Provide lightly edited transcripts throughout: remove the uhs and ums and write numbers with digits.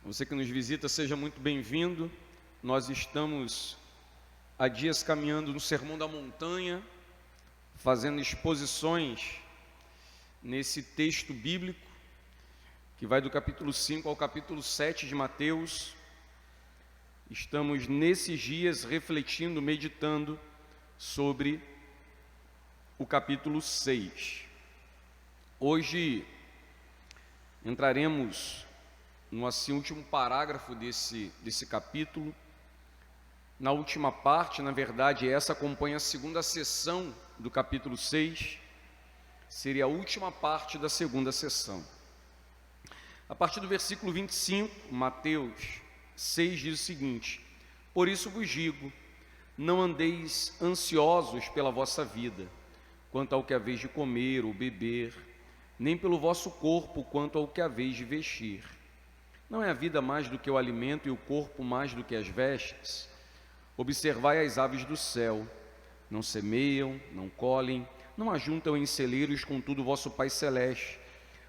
Você que nos visita, seja muito bem-vindo. Nós estamos há dias caminhando no Sermão da Montanha, fazendo exposições nesse texto bíblico, que vai do capítulo 5 ao capítulo 7 de Mateus. Estamos nesses dias refletindo, meditando sobre o capítulo 6. Hoje entraremos no último parágrafo desse capítulo. Na última parte, na verdade, essa acompanha a segunda sessão do capítulo 6, seria a última parte da segunda sessão. A partir do versículo 25, Mateus 6 diz o seguinte: por isso vos digo, não andeis ansiosos pela vossa vida, quanto ao que haveis de comer ou beber, nem pelo vosso corpo, quanto ao que haveis de vestir. Não é a vida mais do que o alimento e o corpo mais do que as vestes? Observai as aves do céu, não semeiam, não colhem, não ajuntam em celeiros, contudo o vosso Pai Celeste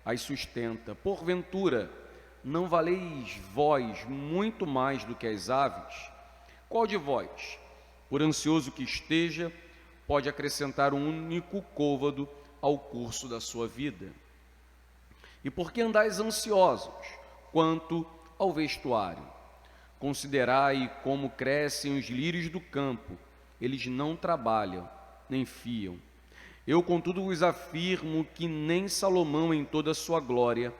as sustenta. Porventura, não valeis vós muito mais do que as aves? Qual de vós, por ansioso que esteja, pode acrescentar um único côvado ao curso da sua vida? E por que andais ansiosos quanto ao vestuário? Considerai como crescem os lírios do campo, eles não trabalham, nem fiam. Eu, contudo, vos afirmo que nem Salomão, em toda a sua glória,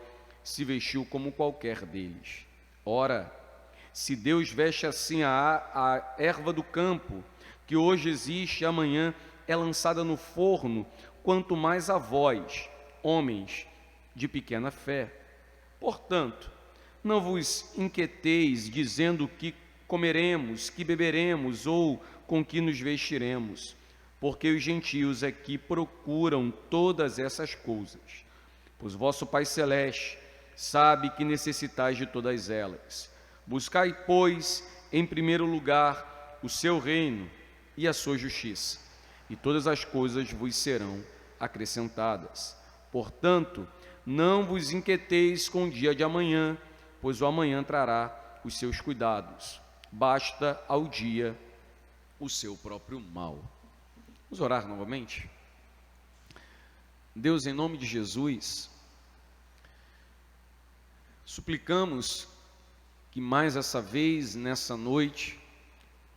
se vestiu como qualquer deles. Ora, se Deus veste assim a erva do campo, que hoje existe e amanhã é lançada no forno, quanto mais a vós, homens de pequena fé. Portanto, não vos inquieteis, dizendo que comeremos, que beberemos, ou com que nos vestiremos, porque os gentios é que procuram todas essas coisas. Pois vosso Pai Celeste sabe que necessitais de todas elas. Buscai, pois, em primeiro lugar o seu reino e a sua justiça, e todas as coisas vos serão acrescentadas. Portanto, não vos inquieteis com o dia de amanhã, pois o amanhã trará os seus cuidados. Basta ao dia o seu próprio mal. Vamos orar novamente? Deus, em nome de Jesus, suplicamos que mais essa vez, nessa noite,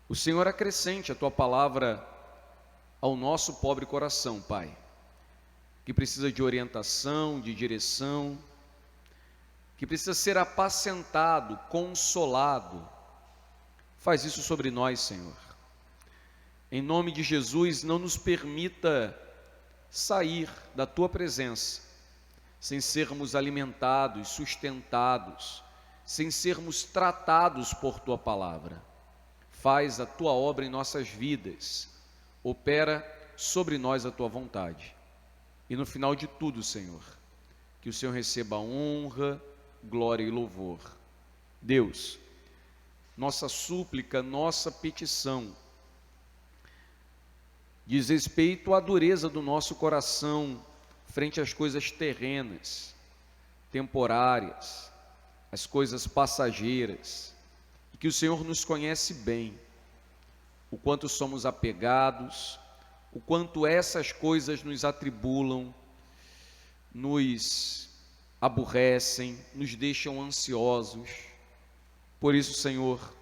o Senhor acrescente a Tua palavra ao nosso pobre coração, Pai, que precisa de orientação, de direção, que precisa ser apacentado, consolado. Faz isso sobre nós, Senhor. Em nome de Jesus, não nos permita sair da Tua presença sem sermos alimentados, sustentados, sem sermos tratados por Tua palavra. Faz a Tua obra em nossas vidas, opera sobre nós a Tua vontade. E no final de tudo, Senhor, que o Senhor receba honra, glória e louvor. Deus, nossa súplica, nossa petição diz respeito à dureza do nosso coração frente às coisas terrenas, temporárias, às coisas passageiras, e que o Senhor nos conhece bem, o quanto somos apegados, o quanto essas coisas nos atribulam, nos aborrecem, nos deixam ansiosos. Por isso, Senhor,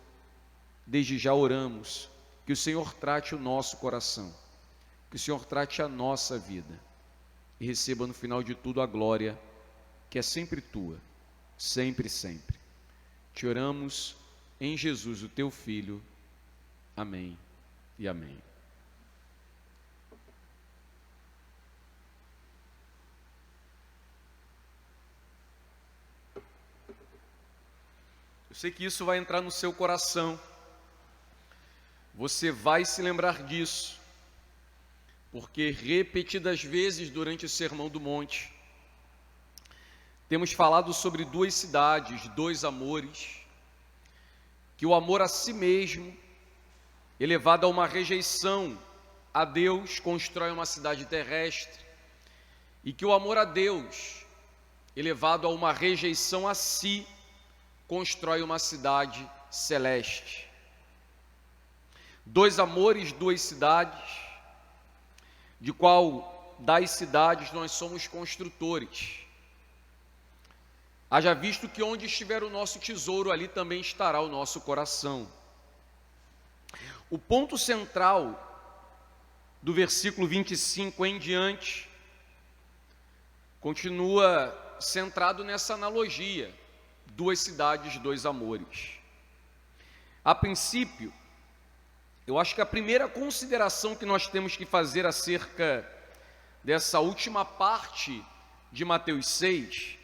desde já oramos que o Senhor trate o nosso coração, que o Senhor trate a nossa vida e receba no final de tudo a glória que é sempre Tua, sempre, sempre. Te oramos em Jesus, o Teu Filho. Amém e amém. Eu sei que isso vai entrar no seu coração. Você vai se lembrar disso, porque repetidas vezes durante o Sermão do Monte, temos falado sobre duas cidades, dois amores, que o amor a si mesmo, elevado a uma rejeição a Deus, constrói uma cidade terrestre, e que o amor a Deus, elevado a uma rejeição a si, constrói uma cidade celeste. Dois amores, duas cidades, de qual das cidades nós somos construtores. Haja visto que onde estiver o nosso tesouro, ali também estará o nosso coração. O ponto central do versículo 25 em diante continua centrado nessa analogia, duas cidades, dois amores. A princípio, eu acho que a primeira consideração que nós temos que fazer acerca dessa última parte de Mateus 6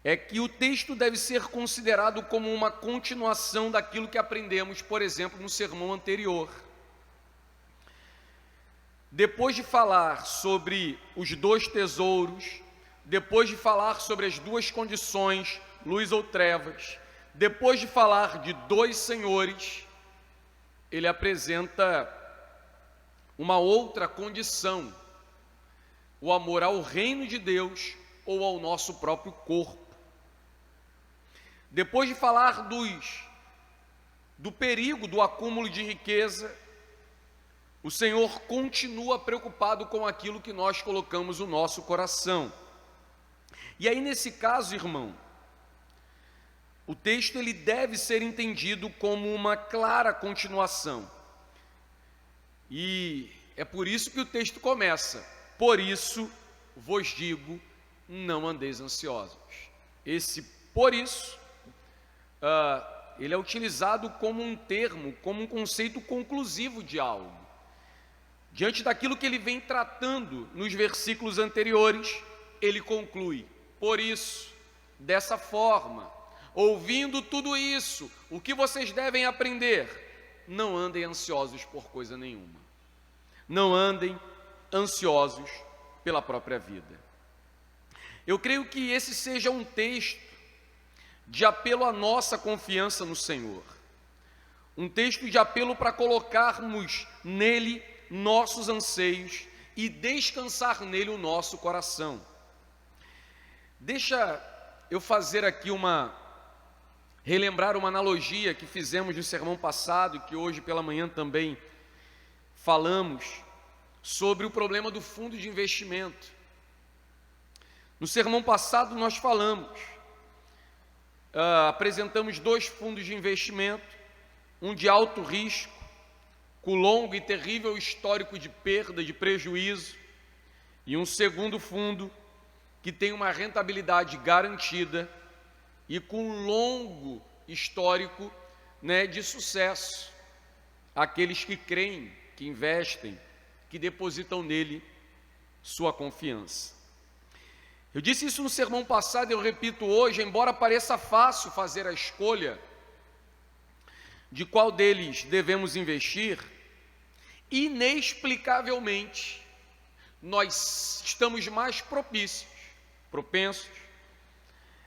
é que o texto deve ser considerado como uma continuação daquilo que aprendemos, por exemplo, no sermão anterior. Depois de falar sobre os dois tesouros, depois de falar sobre as duas condições, luz ou trevas, depois de falar de dois senhores, ele apresenta uma outra condição, o amor ao reino de Deus ou ao nosso próprio corpo. Depois de falar do perigo do acúmulo de riqueza, o Senhor continua preocupado com aquilo que nós colocamos o nosso coração. E aí, nesse caso, irmão, o texto ele deve ser entendido como uma clara continuação. E é por isso que o texto começa: por isso vos digo, não andeis ansiosos. Esse por isso, ele é utilizado como um termo, como um conceito conclusivo de algo. Diante daquilo que ele vem tratando nos versículos anteriores, ele conclui: por isso, dessa forma, ouvindo tudo isso, o que vocês devem aprender? Não andem ansiosos por coisa nenhuma. Não andem ansiosos pela própria vida. Eu creio que esse seja um texto de apelo à nossa confiança no Senhor. Um texto de apelo para colocarmos nele nossos anseios e descansar nele o nosso coração. Deixa eu fazer aqui relembrar uma analogia que fizemos no sermão passado, que hoje pela manhã também falamos, sobre o problema do fundo de investimento. No sermão passado nós apresentamos dois fundos de investimento, um de alto risco, com longo e terrível histórico de perda, de prejuízo, e um segundo fundo que tem uma rentabilidade garantida e com longo histórico, de sucesso. Aqueles que creem, que investem, que depositam nele sua confiança. Eu disse isso no sermão passado e eu repito hoje, embora pareça fácil fazer a escolha de qual deles devemos investir, inexplicavelmente nós estamos mais propensos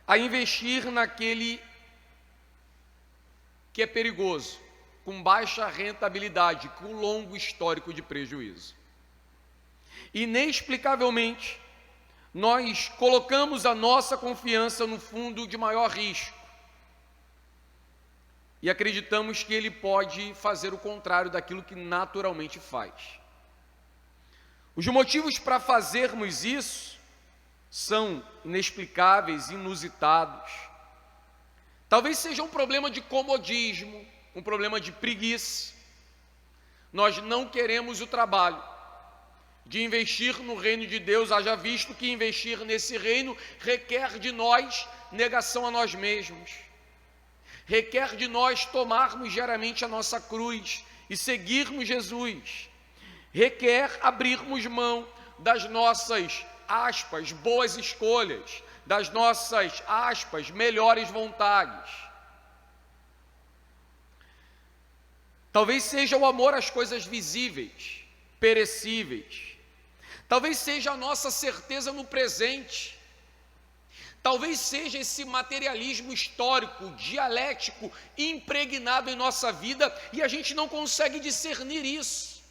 a investir naquele que é perigoso, com baixa rentabilidade, com longo histórico de prejuízo. Inexplicavelmente, nós colocamos a nossa confiança no fundo de maior risco e acreditamos que ele pode fazer o contrário daquilo que naturalmente faz. Os motivos para fazermos isso são inexplicáveis, inusitados. Talvez seja um problema de comodismo, um problema de preguiça. Nós não queremos o trabalho de investir no reino de Deus, haja visto que investir nesse reino requer de nós negação a nós mesmos, requer de nós tomarmos diariamente a nossa cruz e seguirmos Jesus, requer abrirmos mão das nossas, aspas, boas escolhas, das nossas, aspas, melhores vontades. Talvez seja o amor às coisas visíveis, perecíveis. Talvez seja a nossa certeza no presente. Talvez seja esse materialismo histórico, dialético, impregnado em nossa vida e a gente não consegue discernir isso.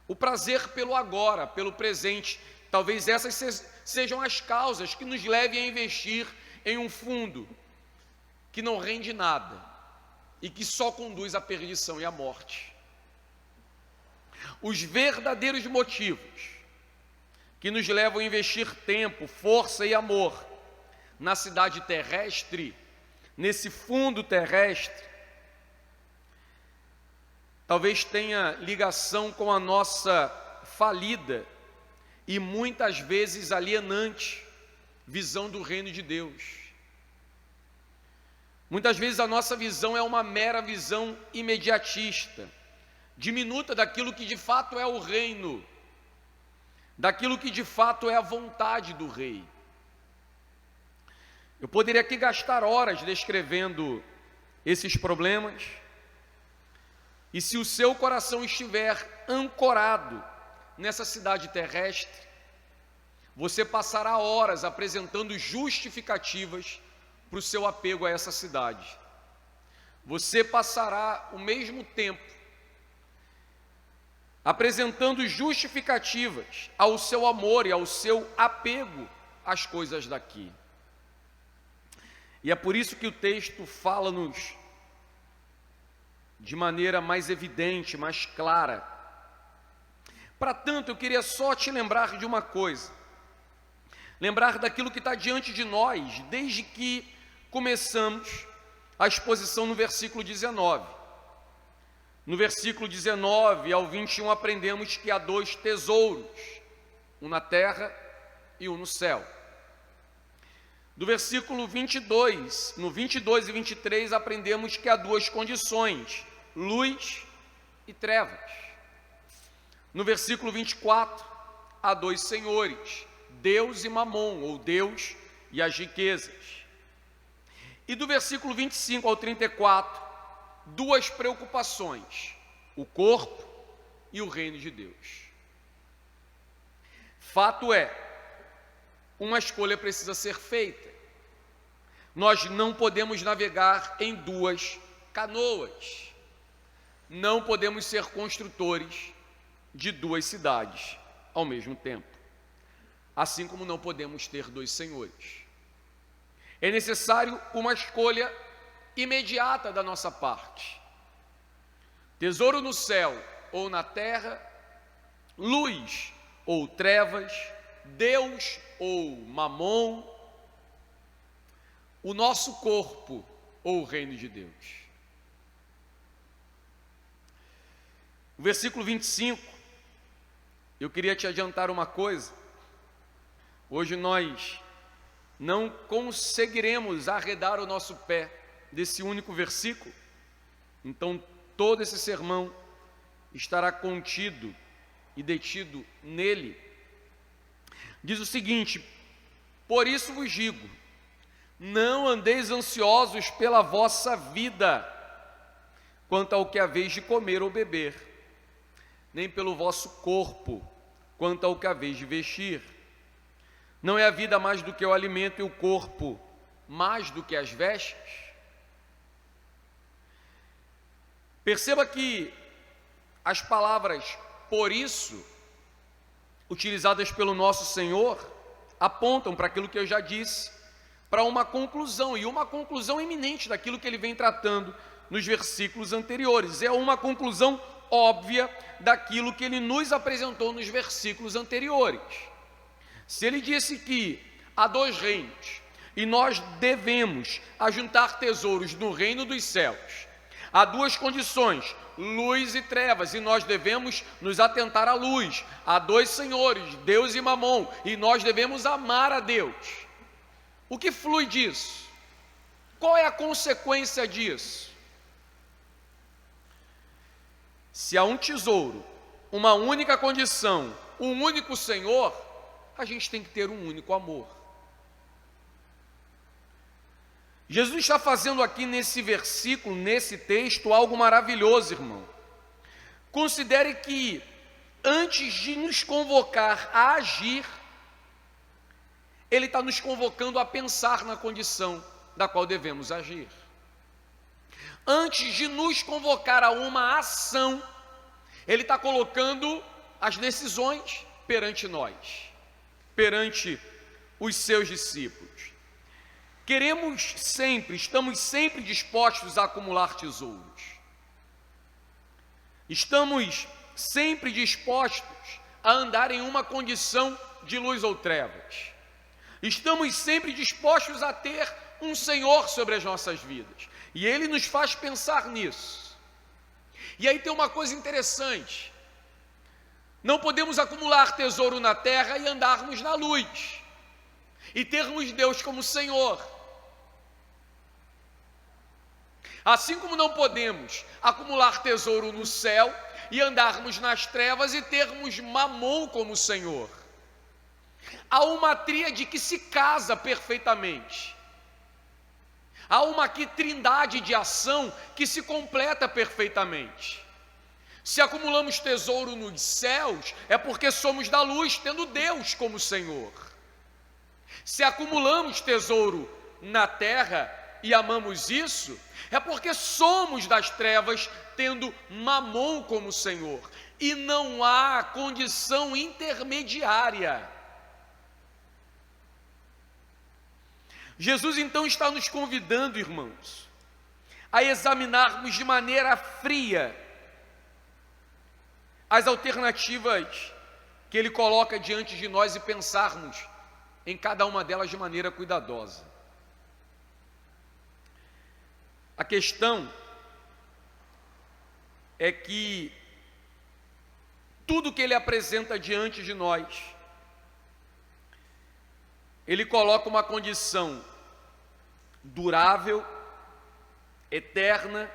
o prazer pelo agora, pelo presente. Talvez essas sejam as causas que nos levem a investir em um fundo que não rende nada e que só conduz à perdição e à morte. Os verdadeiros motivos que nos levam a investir tempo, força e amor na cidade terrestre, nesse fundo terrestre, talvez tenha ligação com a nossa falida e muitas vezes alienante visão do reino de Deus. Muitas vezes a nossa visão é uma mera visão imediatista, diminuta daquilo que de fato é o reino, daquilo que de fato é a vontade do rei. Eu poderia aqui gastar horas descrevendo esses problemas, e se o seu coração estiver ancorado nessa cidade terrestre, você passará horas apresentando justificativas para o seu apego a essa cidade. Você passará o mesmo tempo apresentando justificativas ao seu amor e ao seu apego às coisas daqui. E é por isso que o texto fala-nos de maneira mais evidente, mais clara. Para tanto, eu queria só te lembrar de uma coisa. Lembrar daquilo que está diante de nós, desde que começamos a exposição no versículo 19. No versículo 19 ao 21 aprendemos que há dois tesouros, um na terra e um no céu. Do versículo 22, no 22 e 23 aprendemos que há duas condições, luz e trevas. No versículo 24, há dois senhores, Deus e Mamon, ou Deus e as riquezas. E do versículo 25 ao 34, duas preocupações, o corpo e o reino de Deus. Fato é, uma escolha precisa ser feita. Nós não podemos navegar em duas canoas. Não podemos ser construtores de duas cidades ao mesmo tempo. Assim como não podemos ter dois senhores. É necessário uma escolha imediata da nossa parte. Tesouro no céu ou na terra, luz ou trevas, Deus ou Mamon, o nosso corpo ou o reino de Deus. O versículo 25, eu queria te adiantar uma coisa. Hoje nós não conseguiremos arredar o nosso pé desse único versículo, então todo esse sermão estará contido e detido nele. Diz o seguinte: por isso vos digo, não andeis ansiosos pela vossa vida, quanto ao que haveis de comer ou beber, nem pelo vosso corpo, quanto ao que haveis de vestir. Não é a vida mais do que o alimento e o corpo mais do que as vestes? Perceba que as palavras por isso, utilizadas pelo nosso Senhor, apontam para aquilo que eu já disse, para uma conclusão, e uma conclusão iminente daquilo que ele vem tratando nos versículos anteriores. É uma conclusão óbvia daquilo que ele nos apresentou nos versículos anteriores. Se ele disse que há dois reinos, e nós devemos ajuntar tesouros no reino dos céus, há duas condições, luz e trevas, e nós devemos nos atentar à luz. Há dois senhores, Deus e Mamon, e nós devemos amar a Deus. O que flui disso? Qual é a consequência disso? Se há um tesouro, uma única condição, um único Senhor, a gente tem que ter um único amor. Jesus está fazendo aqui nesse versículo, nesse texto, algo maravilhoso, irmão. Considere que antes de nos convocar a agir, Ele está nos convocando a pensar na condição da qual devemos agir. Antes de nos convocar a uma ação, Ele está colocando as decisões perante nós, perante os seus discípulos. Estamos sempre dispostos a acumular tesouros. Estamos sempre dispostos a andar em uma condição de luz ou trevas. Estamos sempre dispostos a ter um Senhor sobre as nossas vidas. E Ele nos faz pensar nisso. E aí tem uma coisa interessante. Não podemos acumular tesouro na terra e andarmos na luz. E termos Deus como Senhor. Assim como não podemos acumular tesouro no céu e andarmos nas trevas e termos Mamon como Senhor. Há uma tríade que se casa perfeitamente. Há uma aqui trindade de ação que se completa perfeitamente. Se acumulamos tesouro nos céus, é porque somos da luz, tendo Deus como Senhor. Se acumulamos tesouro na terra e amamos isso, é porque somos das trevas, tendo Mamon como Senhor. E não há condição intermediária. Jesus então está nos convidando, irmãos, a examinarmos de maneira fria as alternativas que Ele coloca diante de nós e pensarmos em cada uma delas de maneira cuidadosa. A questão é que tudo que Ele apresenta diante de nós, Ele coloca uma condição durável, eterna,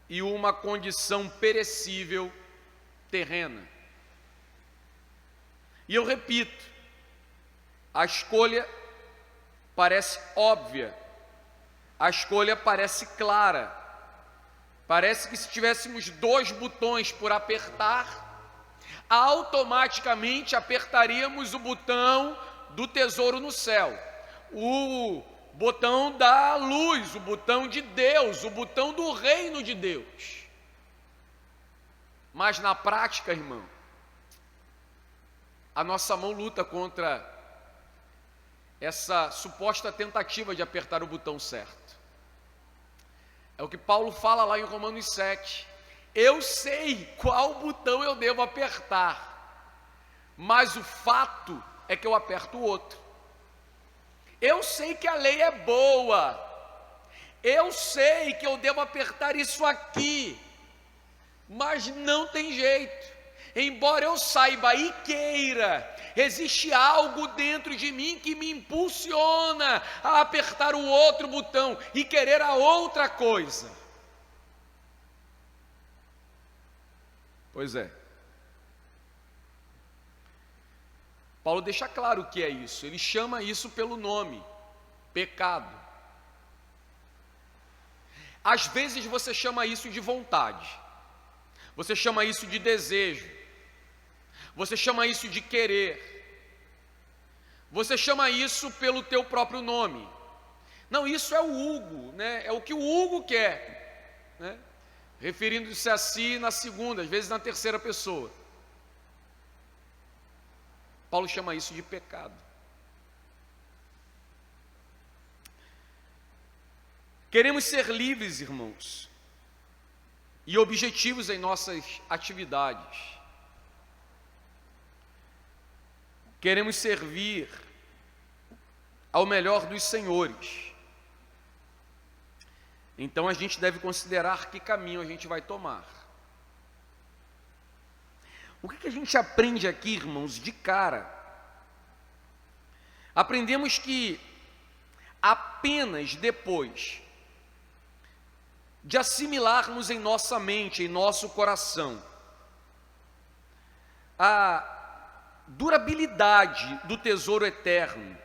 e uma condição perecível, terrena. E eu repito, a escolha parece óbvia, a escolha parece clara, parece que se tivéssemos 2 botões por apertar, automaticamente apertaríamos o botão do tesouro no céu, o botão da luz, o botão de Deus, o botão do reino de Deus. Mas na prática, irmão, a nossa mão luta contra essa suposta tentativa de apertar o botão certo. É o que Paulo fala lá em Romanos 7. Eu sei qual botão eu devo apertar, mas o fato é que eu aperto o outro. Eu sei que a lei é boa, eu sei que eu devo apertar isso aqui, mas não tem jeito. Embora eu saiba e queira, existe algo dentro de mim que me impulsiona a apertar o outro botão e querer a outra coisa. Pois é. Paulo deixa claro o que é isso. Ele chama isso pelo nome: pecado. Às vezes você chama isso de vontade, você chama isso de desejo, você chama isso de querer, você chama isso pelo teu próprio nome. Não, isso é o Hugo, né? É o que o Hugo quer, né? Referindo-se a si na segunda, às vezes na terceira pessoa. Paulo chama isso de pecado. Queremos ser livres, irmãos, e objetivos em nossas atividades. Queremos servir ao melhor dos senhores. Então a gente deve considerar que caminho a gente vai tomar. O que a gente aprende aqui, irmãos, de cara? Aprendemos que apenas depois de assimilarmos em nossa mente, em nosso coração, a durabilidade do tesouro eterno,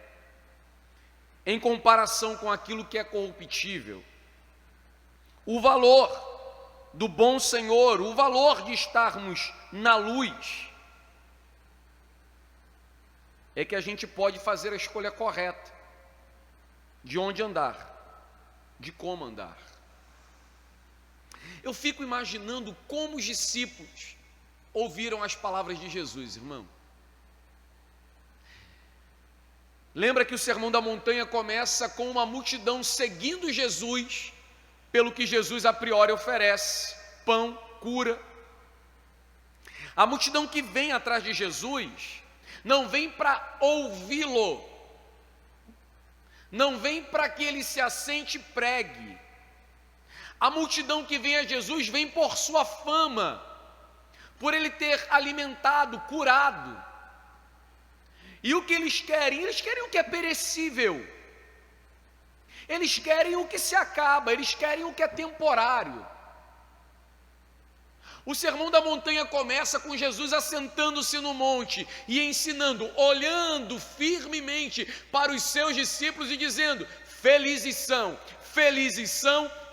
em comparação com aquilo que é corruptível, o valor do bom Senhor, o valor de estarmos na luz, é que a gente pode fazer a escolha correta de onde andar, de como andar. Eu fico imaginando como os discípulos ouviram as palavras de Jesus, irmão. Lembra que o Sermão da Montanha começa com uma multidão seguindo Jesus, pelo que Jesus a priori oferece: pão, cura. A multidão que vem atrás de Jesus não vem para ouvi-lo, não vem para que ele se assente e pregue. A multidão que vem a Jesus vem por sua fama, por ele ter alimentado, curado. E o que eles querem? Eles querem o que é perecível, eles querem o que se acaba, eles querem o que é temporário. O Sermão da Montanha começa com Jesus assentando-se no monte e ensinando, olhando firmemente para os seus discípulos e dizendo: felizes são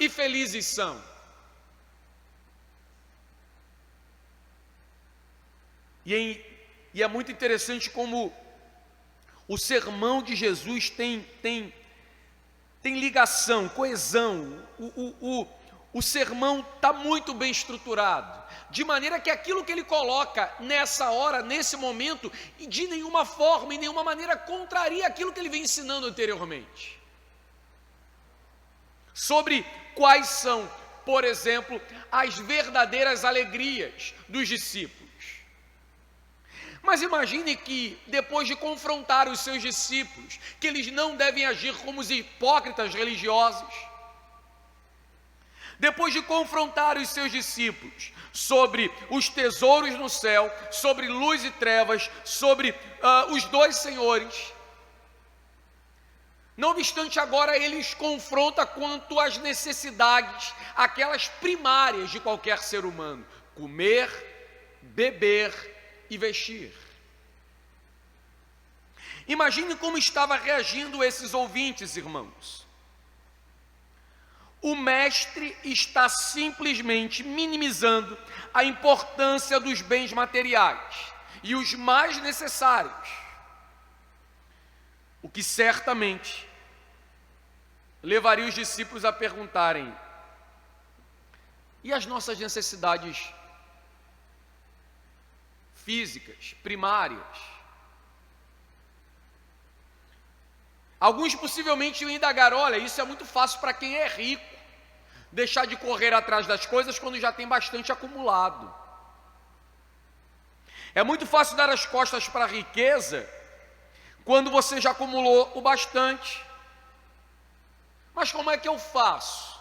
e felizes são. E é muito interessante como o sermão de Jesus tem ligação, coesão. O sermão está muito bem estruturado, de maneira que aquilo que ele coloca nessa hora, nesse momento, de nenhuma forma, em nenhuma maneira contraria aquilo que ele vem ensinando anteriormente. Sobre quais são, por exemplo, as verdadeiras alegrias dos discípulos. Mas imagine que, depois de confrontar os seus discípulos, que eles não devem agir como os hipócritas religiosos, depois de confrontar os seus discípulos sobre os tesouros no céu, sobre luz e trevas, sobre os dois senhores, não obstante agora ele os confronta quanto às necessidades, aquelas primárias de qualquer ser humano: comer, beber e vestir. Imagine como estava reagindo esses ouvintes, irmãos. O mestre está simplesmente minimizando a importância dos bens materiais e os mais necessários, o que certamente levaria os discípulos a perguntarem: e as nossas necessidades físicas, primárias? Alguns possivelmente iam indagar: olha, isso é muito fácil para quem é rico, deixar de correr atrás das coisas quando já tem bastante acumulado. É muito fácil dar as costas para a riqueza quando você já acumulou o bastante. Mas como é que eu faço?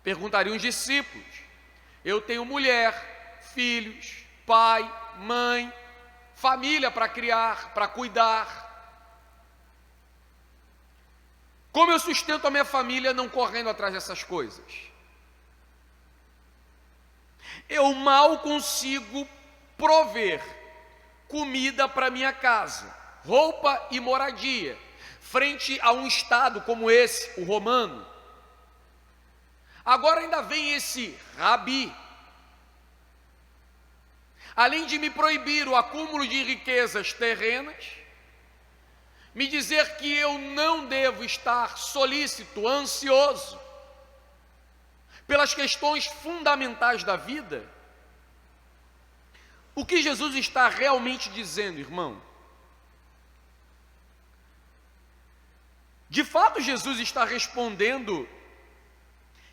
Perguntariam os discípulos. Eu tenho mulher, filhos, pai, mãe, família para criar, para cuidar. Como eu sustento a minha família não correndo atrás dessas coisas? Eu mal consigo prover comida para minha casa, roupa e moradia, frente a um estado como esse, o romano. Agora ainda vem esse rabi, além de me proibir o acúmulo de riquezas terrenas, me dizer que eu não devo estar solícito, ansioso pelas questões fundamentais da vida. O que Jesus está realmente dizendo, irmão? De fato, Jesus está respondendo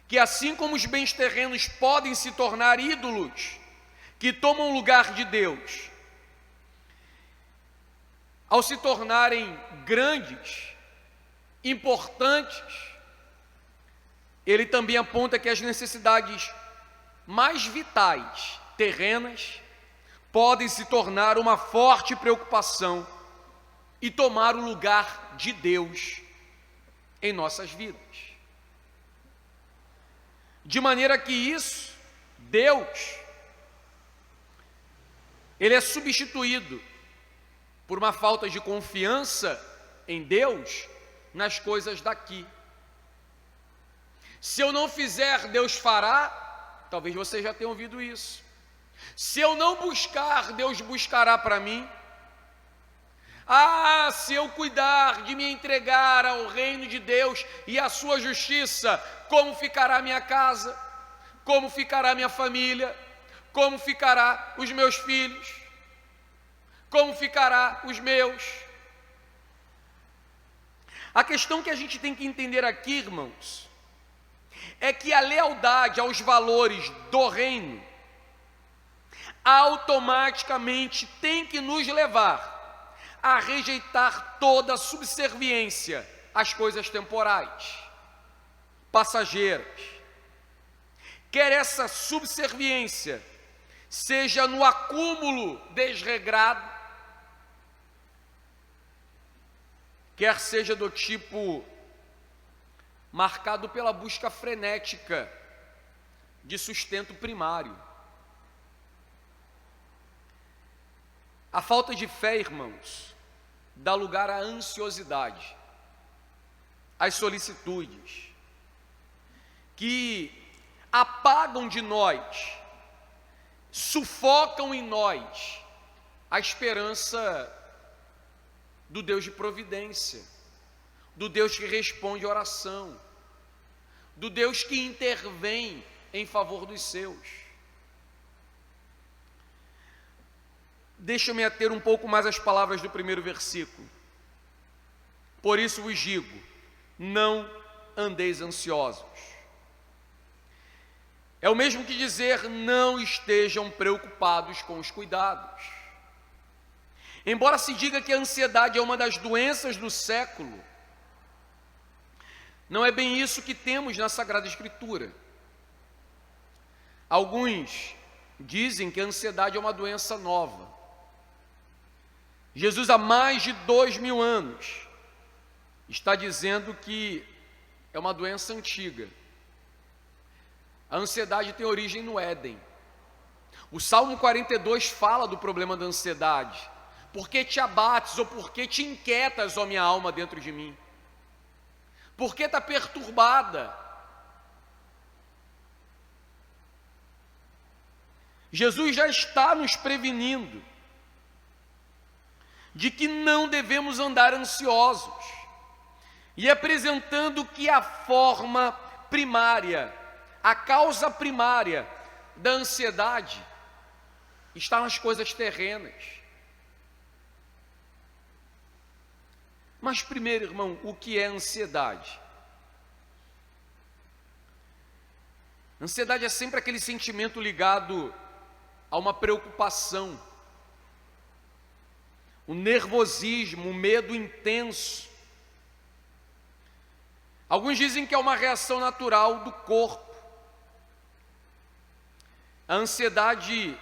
que assim como os bens terrenos podem se tornar ídolos que tomam lugar de Deus, ao se tornarem grandes, importantes, ele também aponta que as necessidades mais vitais, terrenas, podem se tornar uma forte preocupação e tomar o lugar de Deus em nossas vidas. De maneira que isso, Deus, ele é substituído por uma falta de confiança em Deus nas coisas daqui. Se eu não fizer, Deus fará. Talvez você já tenha ouvido isso. Se eu não buscar, Deus buscará para mim. Se eu cuidar de me entregar ao reino de Deus e à sua justiça, como ficará minha casa? Como ficará minha família? Como ficará os meus filhos? Como ficará os meus? A questão que a gente tem que entender aqui, irmãos, é que a lealdade aos valores do reino automaticamente tem que nos levar a rejeitar toda subserviência às coisas temporais, passageiras. Quer essa subserviência seja no acúmulo desregrado, quer seja do tipo marcado pela busca frenética de sustento primário. A falta de fé, irmãos, dá lugar à ansiosidade, às solicitudes, que apagam de nós, sufocam em nós a esperança do Deus de providência, do Deus que responde a oração, do Deus que intervém em favor dos seus. Deixa-me ater um pouco mais às palavras do primeiro versículo. Por isso vos digo, não andeis ansiosos. É o mesmo que dizer, não estejam preocupados com os cuidados. Embora se diga que a ansiedade é uma das doenças do século, não é bem isso que temos na Sagrada Escritura. Alguns dizem que a ansiedade é uma doença nova. Jesus, há mais de 2000 anos, está dizendo que é uma doença antiga. A ansiedade tem origem no Éden. O Salmo 42 fala do problema da ansiedade. Por que te abates, ou por que te inquietas, ó minha alma, dentro de mim? Por que está perturbada? Jesus já está nos prevenindo de que não devemos andar ansiosos, e apresentando que a forma primária, a causa primária da ansiedade está nas coisas terrenas. Mas primeiro, irmão, o que é ansiedade? Ansiedade é sempre aquele sentimento ligado a uma preocupação, o nervosismo, o medo intenso. Alguns dizem que é uma reação natural do corpo. A ansiedade,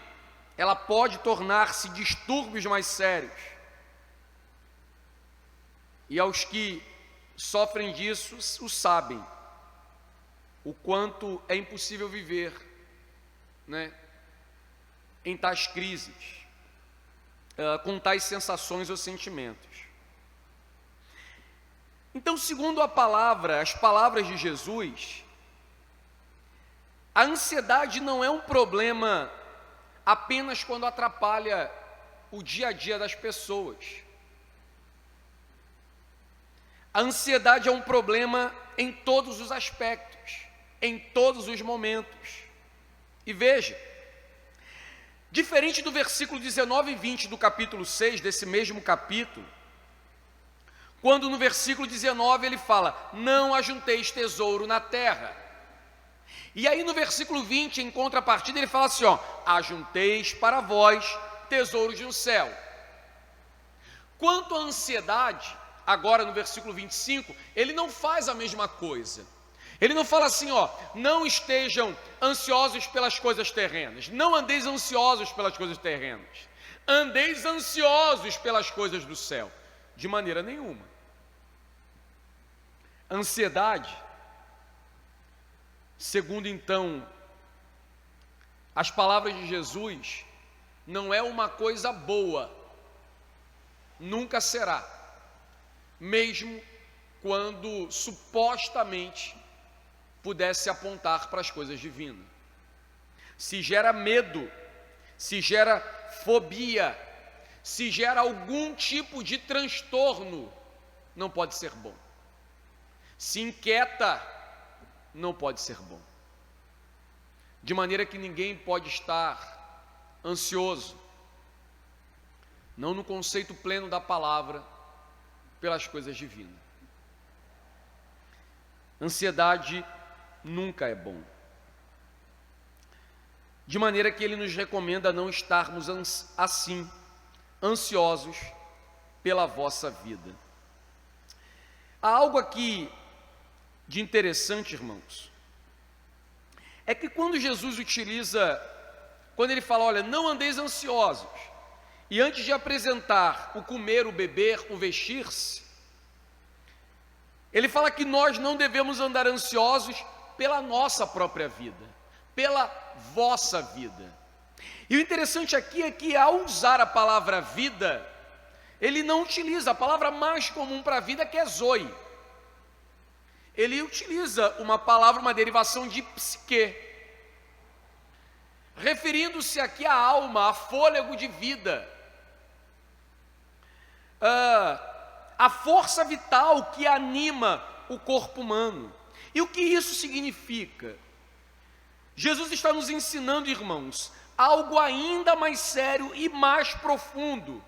ela pode tornar-se distúrbios mais sérios. E aos que sofrem disso, o sabem, o quanto é impossível viver, né, em tais crises, com tais sensações ou sentimentos. Então, segundo a palavra, as palavras de Jesus, a ansiedade não é um problema apenas quando atrapalha o dia a dia das pessoas. A ansiedade é um problema em todos os aspectos, em todos os momentos. E veja, diferente do versículo 19 e 20 do capítulo 6, desse mesmo capítulo, quando no versículo 19 ele fala, não ajunteis tesouro na terra. E aí no versículo 20, em contrapartida, ele fala assim, ó, ajunteis para vós tesouros no céu. Quanto à ansiedade, agora no versículo 25, ele não faz a mesma coisa. Ele não fala assim, ó, não estejam ansiosos pelas coisas terrenas, não andeis ansiosos pelas coisas terrenas, andeis ansiosos pelas coisas do céu. De maneira nenhuma. Ansiedade, segundo então as palavras de Jesus, não é uma coisa boa, nunca será, mesmo quando supostamente pudesse apontar para as coisas divinas. Se gera medo, se gera fobia, se gera algum tipo de transtorno, não pode ser bom. Se inquieta, não pode ser bom. De maneira que ninguém pode estar ansioso, não no conceito pleno da palavra, pelas coisas divinas. Ansiedade nunca é bom. De maneira que ele nos recomenda não estarmos assim, ansiosos pela vossa vida. Há algo aqui de interessante, irmãos, é que quando Jesus quando ele fala, olha, não andeis ansiosos, e antes de apresentar o comer, o beber, o vestir-se, ele fala que nós não devemos andar ansiosos pela nossa própria vida, pela vossa vida. E o interessante aqui é que ao usar a palavra vida, ele não utiliza a palavra mais comum para vida, que é zoe. Ele utiliza uma palavra, uma derivação de psique, referindo-se aqui à alma, a fôlego de vida, a força vital que anima o corpo humano. E o que isso significa? Jesus está nos ensinando, irmãos, algo ainda mais sério e mais profundo,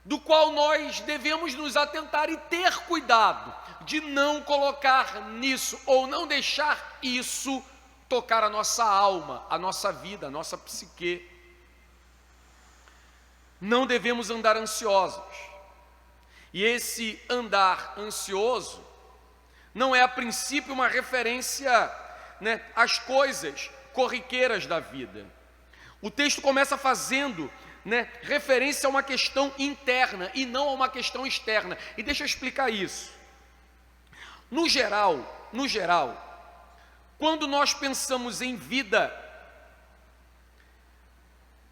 do qual nós devemos nos atentar e ter cuidado de não colocar nisso, ou não deixar isso tocar a nossa alma, a nossa vida, a nossa psique. Não devemos andar ansiosos. E esse andar ansioso não é a princípio uma referência, às coisas corriqueiras da vida. O texto começa fazendo referência a uma questão interna e não a uma questão externa. E deixa eu explicar isso. No geral, quando nós pensamos em vida,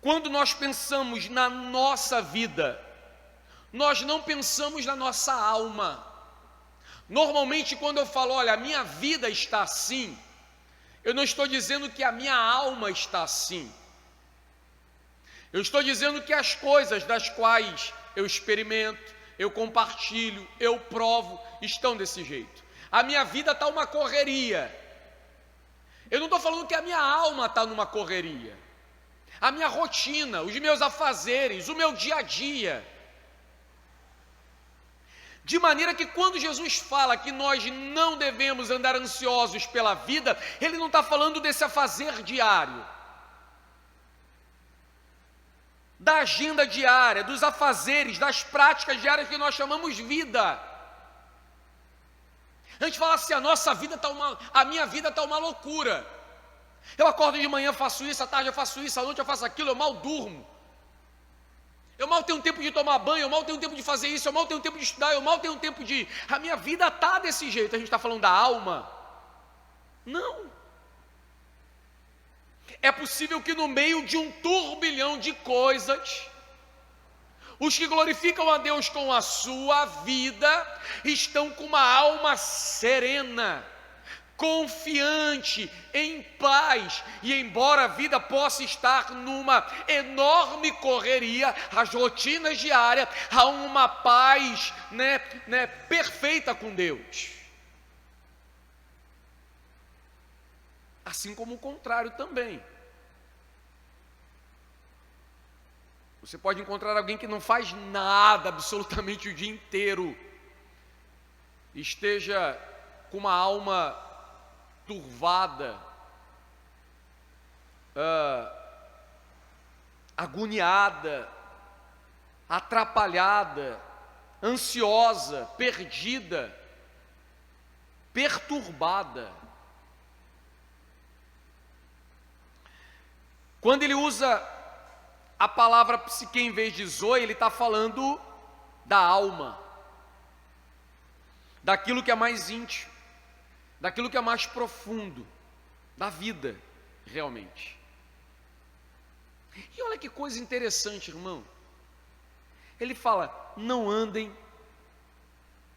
quando nós pensamos na nossa vida, nós não pensamos na nossa alma. Normalmente, quando eu falo, olha, a minha vida está assim, eu não estou dizendo que a minha alma está assim. Eu estou dizendo que as coisas das quais eu experimento, eu compartilho, eu provo, estão desse jeito. A minha vida está uma correria. Eu não estou falando que a minha alma está numa correria. A minha rotina, os meus afazeres, o meu dia a dia. De maneira que quando Jesus fala que nós não devemos andar ansiosos pela vida, ele não está falando desse afazer diário, da agenda diária, dos afazeres, das práticas diárias que nós chamamos vida. A gente fala assim, a minha vida está uma loucura. Eu acordo de manhã, faço isso, à tarde eu faço isso, à noite eu faço aquilo, eu mal durmo. Eu mal tenho tempo de tomar banho, eu mal tenho tempo de fazer isso, eu mal tenho tempo de estudar, eu mal tenho tempo de... A minha vida está desse jeito. A gente está falando da alma? Não. É possível que no meio de um turbilhão de coisas, os que glorificam a Deus com a sua vida, estão com uma alma serena, confiante, em paz, e embora a vida possa estar numa enorme correria, as rotinas diárias, há uma paz perfeita com Deus. Assim como o contrário também. Você pode encontrar alguém que não faz nada absolutamente o dia inteiro, esteja com uma alma turvada, agoniada, atrapalhada, ansiosa, perdida, perturbada. Quando ele usa a palavra psique em vez de zoe, ele está falando da alma, daquilo que é mais íntimo, daquilo que é mais profundo, da vida, realmente. E olha que coisa interessante, irmão. Ele fala, não andem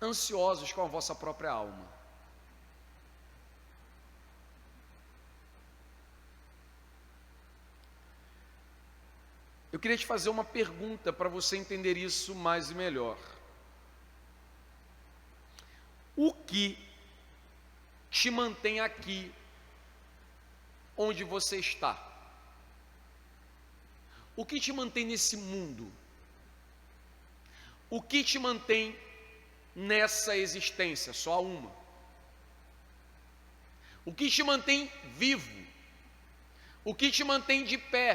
ansiosos com a vossa própria alma. Eu queria te fazer uma pergunta para você entender isso mais e melhor. O que te mantém aqui onde você está? O que te mantém nesse mundo? O que te mantém nessa existência? Só há uma. O que te mantém vivo? O que te mantém de pé?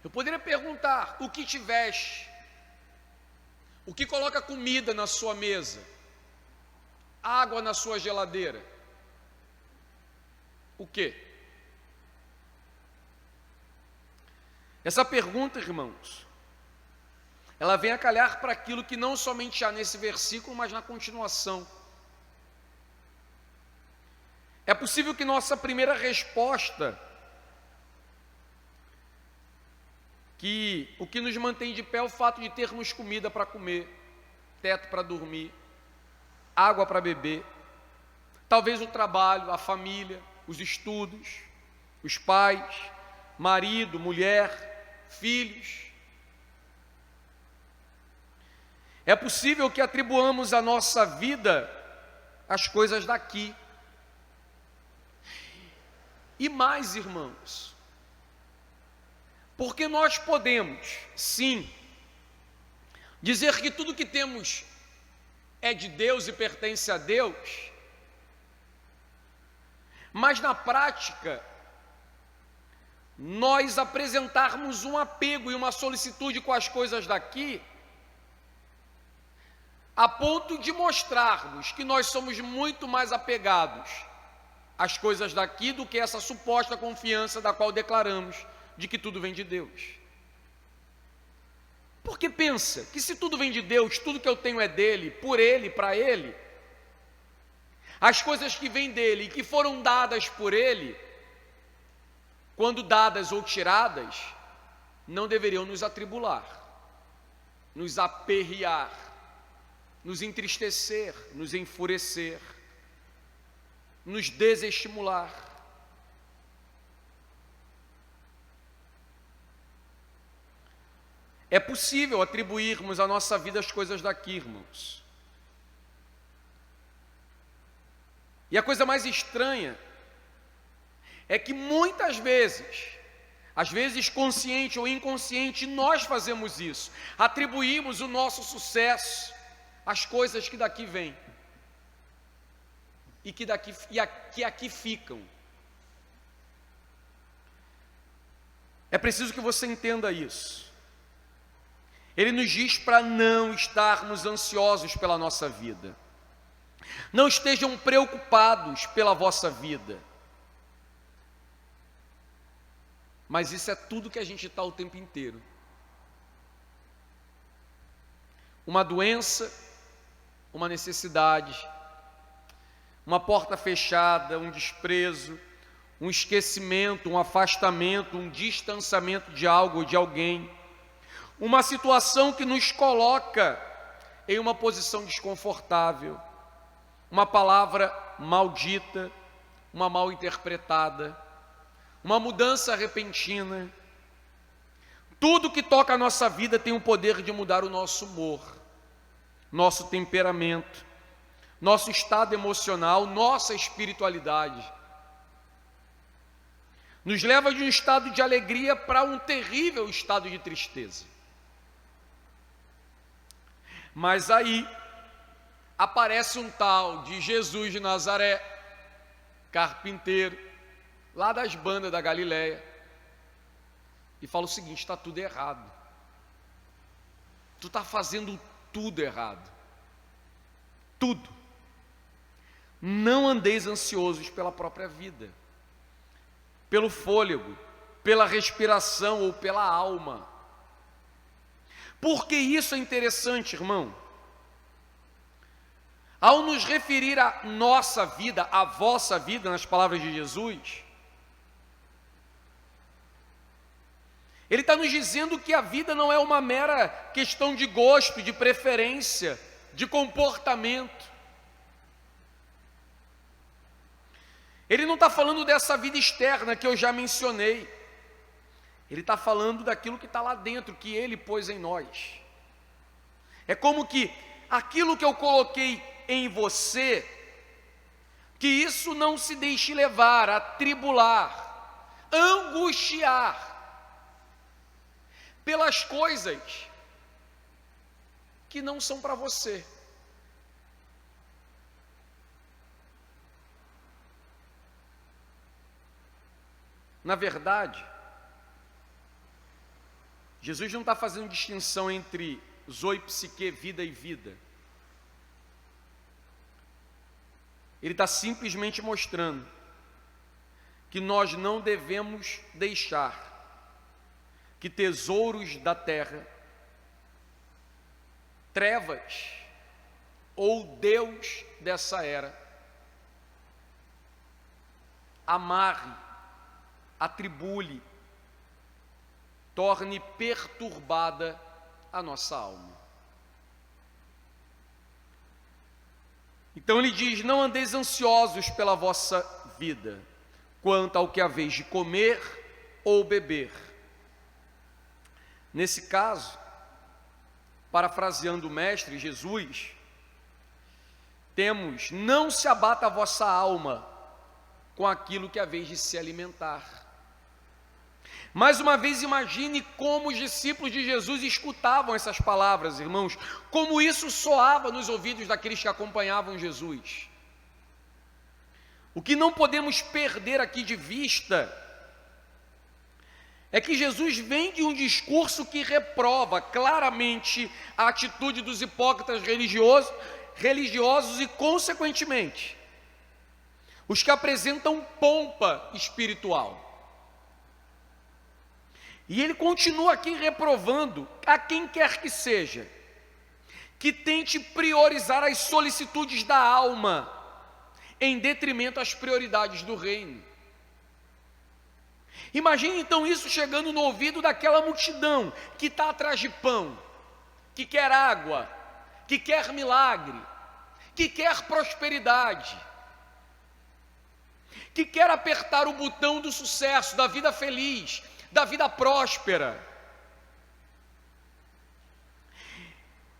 Eu poderia perguntar: o que te veste? O que coloca comida na sua mesa? Água na sua geladeira? O quê? Essa pergunta, irmãos, ela vem a calhar para aquilo que não somente há nesse versículo, mas na continuação. É possível que nossa primeira resposta, que o que nos mantém de pé é o fato de termos comida para comer, teto para dormir, água para beber, talvez o trabalho, a família, os estudos, os pais, marido, mulher, filhos. É possível que atribuamos à nossa vida as coisas daqui. E mais, irmãos, porque nós podemos, sim, dizer que tudo que temos é de Deus e pertence a Deus, mas na prática, nós apresentarmos um apego e uma solicitude com as coisas daqui, a ponto de mostrarmos que nós somos muito mais apegados às coisas daqui do que essa suposta confiança da qual declaramos de que tudo vem de Deus. Porque pensa que se tudo vem de Deus, tudo que eu tenho é dele, por ele, para ele, as coisas que vêm dele e que foram dadas por ele, quando dadas ou tiradas, não deveriam nos atribular, nos aperrear, nos entristecer, nos enfurecer, nos desestimular. É possível atribuirmos à nossa vida as coisas daqui, irmãos. E a coisa mais estranha é que muitas vezes, às vezes consciente ou inconsciente, nós fazemos isso. Atribuímos o nosso sucesso às coisas que daqui vêm e que aqui ficam. É preciso que você entenda isso. Ele nos diz para não estarmos ansiosos pela nossa vida. Não estejam preocupados pela vossa vida. Mas isso é tudo que a gente está o tempo inteiro. Uma doença, uma necessidade, uma porta fechada, um desprezo, um esquecimento, um afastamento, um distanciamento de algo ou de alguém, uma situação que nos coloca em uma posição desconfortável, uma palavra maldita, uma mal interpretada, uma mudança repentina. Tudo que toca a nossa vida tem o poder de mudar o nosso humor, nosso temperamento, nosso estado emocional, nossa espiritualidade. Nos leva de um estado de alegria para um terrível estado de tristeza. Mas aí aparece um tal de Jesus de Nazaré, carpinteiro, lá das bandas da Galileia, e fala o seguinte: está tudo errado. Tu está fazendo tudo errado. Tudo. Não andeis ansiosos pela própria vida, pelo fôlego, pela respiração ou pela alma. Por que isso é interessante, irmão? Ao nos referir à nossa vida, à vossa vida, nas palavras de Jesus, Ele está nos dizendo que a vida não é uma mera questão de gosto, de preferência, de comportamento. Ele não está falando dessa vida externa que eu já mencionei. Ele está falando daquilo que está lá dentro, que Ele pôs em nós. É como que aquilo que eu coloquei em você, que isso não se deixe levar, atribular, angustiar pelas coisas que não são para você. Na verdade, Jesus não está fazendo distinção entre zoe, psique, vida e vida. Ele está simplesmente mostrando que nós não devemos deixar que tesouros da terra, trevas ou Deus dessa era amarre, atribule, torne perturbada a nossa alma. Então ele diz: não andeis ansiosos pela vossa vida, quanto ao que haveis de comer ou beber. Nesse caso, parafraseando o mestre Jesus, temos: não se abata a vossa alma com aquilo que haveis de se alimentar. Mais uma vez, imagine como os discípulos de Jesus escutavam essas palavras, irmãos, como isso soava nos ouvidos daqueles que acompanhavam Jesus. O que não podemos perder aqui de vista é que Jesus vem de um discurso que reprova claramente a atitude dos hipócritas religiosos e, consequentemente, os que apresentam pompa espiritual. E ele continua aqui reprovando a quem quer que seja, que tente priorizar as solicitudes da alma em detrimento às prioridades do reino. Imagine então isso chegando no ouvido daquela multidão que está atrás de pão, que quer água, que quer milagre, que quer prosperidade, que quer apertar o botão do sucesso, da vida feliz, da vida próspera.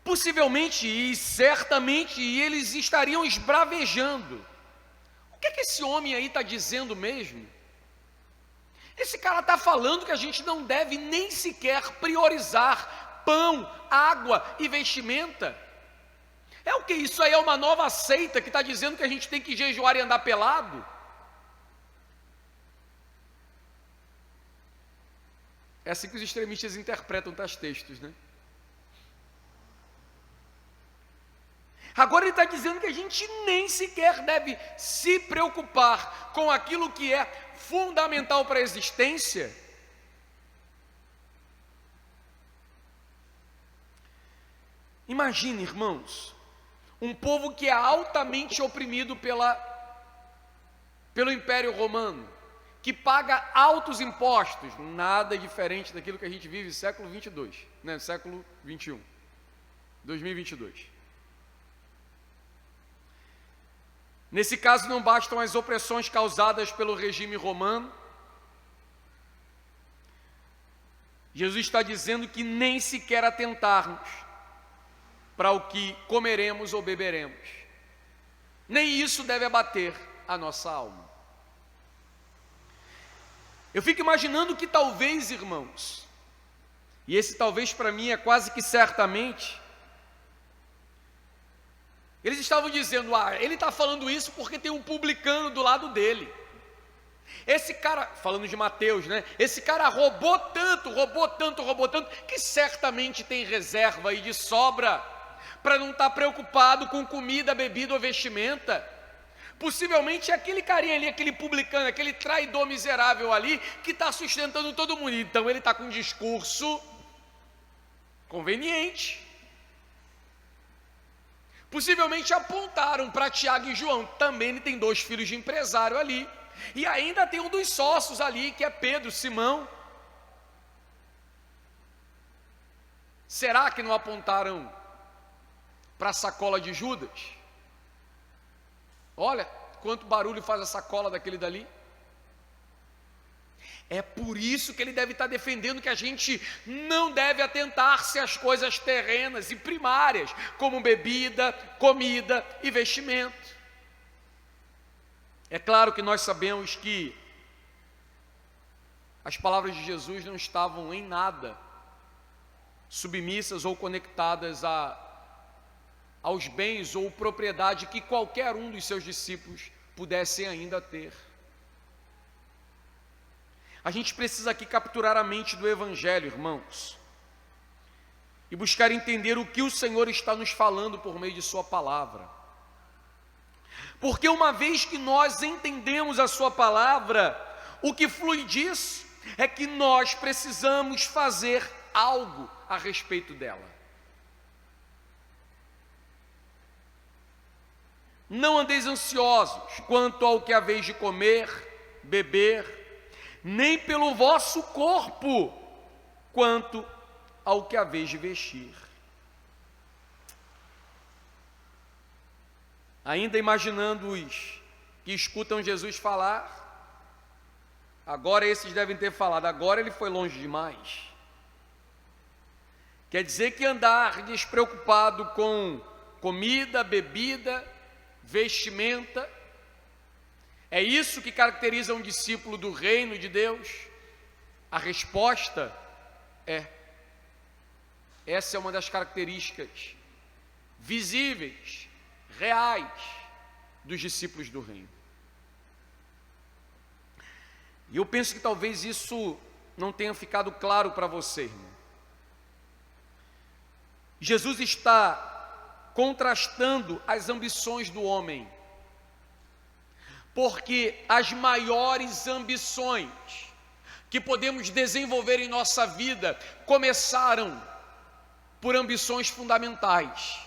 Possivelmente e certamente eles estariam esbravejando: o que é que esse homem aí está dizendo mesmo? Esse cara está falando que a gente não deve nem sequer priorizar pão, água e vestimenta. É o que? Isso aí é uma nova seita que está dizendo que a gente tem que jejuar e andar pelado? É assim que os extremistas interpretam tais textos, né? Agora ele está dizendo que a gente nem sequer deve se preocupar com aquilo que é fundamental para a existência. Imagine, irmãos, um povo que é altamente oprimido pelo Império Romano, que paga altos impostos, nada diferente daquilo que a gente vive no século 22, né? Século 21, 2022. Nesse caso não bastam as opressões causadas pelo regime romano. Jesus está dizendo que nem sequer atentarmos para o que comeremos ou beberemos, nem isso deve abater a nossa alma. Eu fico imaginando que talvez, irmãos, e esse talvez para mim é quase que certamente, eles estavam dizendo: ele está falando isso porque tem um publicano do lado dele. Esse cara, falando de Mateus, né? Esse cara roubou tanto, que certamente tem reserva aí de sobra, para não estar preocupado com comida, bebida ou vestimenta. Possivelmente é aquele carinha ali, aquele publicano, aquele traidor miserável ali, que está sustentando todo mundo. Então ele está com um discurso conveniente. Possivelmente apontaram para Tiago e João, também ele tem 2 filhos de empresário ali, e ainda tem um dos sócios ali, que é Pedro, Simão. Será que não apontaram para a sacola de Judas? Olha quanto barulho faz a sacola daquele dali. É por isso que ele deve estar defendendo que a gente não deve atentar-se às coisas terrenas e primárias, como bebida, comida e vestimento. É claro que nós sabemos que as palavras de Jesus não estavam em nada submissas ou conectadas aos bens ou propriedade que qualquer um dos seus discípulos pudessem ainda ter. A gente precisa aqui capturar a mente do Evangelho, irmãos, e buscar entender o que o Senhor está nos falando por meio de sua palavra. Porque uma vez que nós entendemos a sua palavra, o que flui disso é que nós precisamos fazer algo a respeito dela. Não andeis ansiosos quanto ao que haveis de comer, beber, nem pelo vosso corpo, quanto ao que haveis de vestir. Ainda imaginando os que escutam Jesus falar, agora esses devem ter falado, agora ele foi longe demais. Quer dizer que andar despreocupado com comida, bebida, vestimenta, é isso que caracteriza um discípulo do reino de Deus? A resposta é: essa é uma das características visíveis, reais, dos discípulos do reino. E eu penso que talvez isso não tenha ficado claro para você, irmão. Jesus está contrastando as ambições do homem, porque as maiores ambições que podemos desenvolver em nossa vida começaram por ambições fundamentais,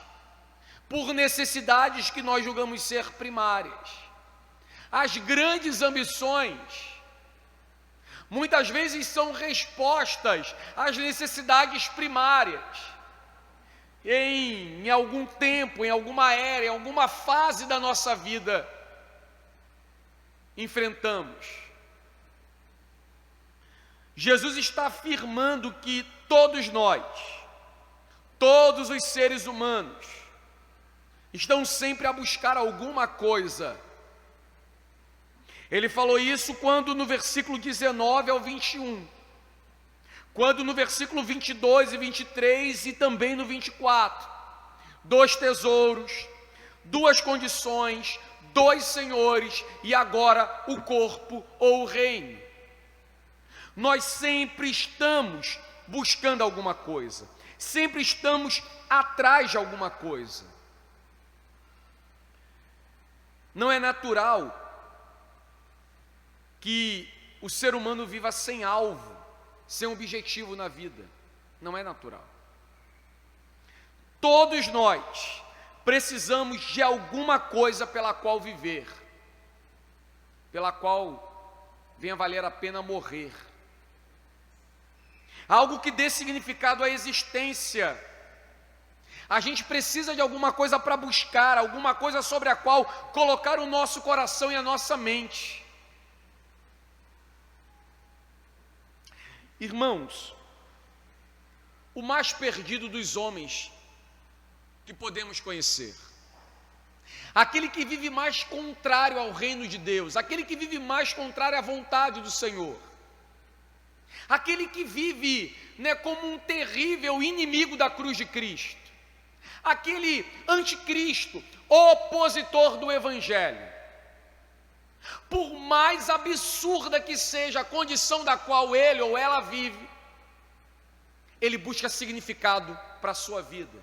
por necessidades que nós julgamos ser primárias. As grandes ambições muitas vezes são respostas às necessidades primárias. Em algum tempo, em alguma era, em alguma fase da nossa vida, enfrentamos. Jesus está afirmando que todos nós, todos os seres humanos, estão sempre a buscar alguma coisa. Ele falou isso quando no versículo 19 ao 21, quando no versículo 22 e 23 e também no 24, 2 tesouros, 2 condições, 2 senhores e agora o corpo ou o reino. Nós sempre estamos buscando alguma coisa, sempre estamos atrás de alguma coisa. Não é natural que o ser humano viva sem alvo, sem objetivo na vida. Não é natural. Todos nós precisamos de alguma coisa pela qual viver, pela qual venha valer a pena morrer. Algo que dê significado à existência. A gente precisa de alguma coisa para buscar, alguma coisa sobre a qual colocar o nosso coração e a nossa mente. Irmãos, o mais perdido dos homens que podemos conhecer, aquele que vive mais contrário ao reino de Deus, aquele que vive mais contrário à vontade do Senhor, aquele que vive, como um terrível inimigo da cruz de Cristo, aquele anticristo, opositor do Evangelho. Por mais absurda que seja a condição da qual ele ou ela vive, ele busca significado para a sua vida.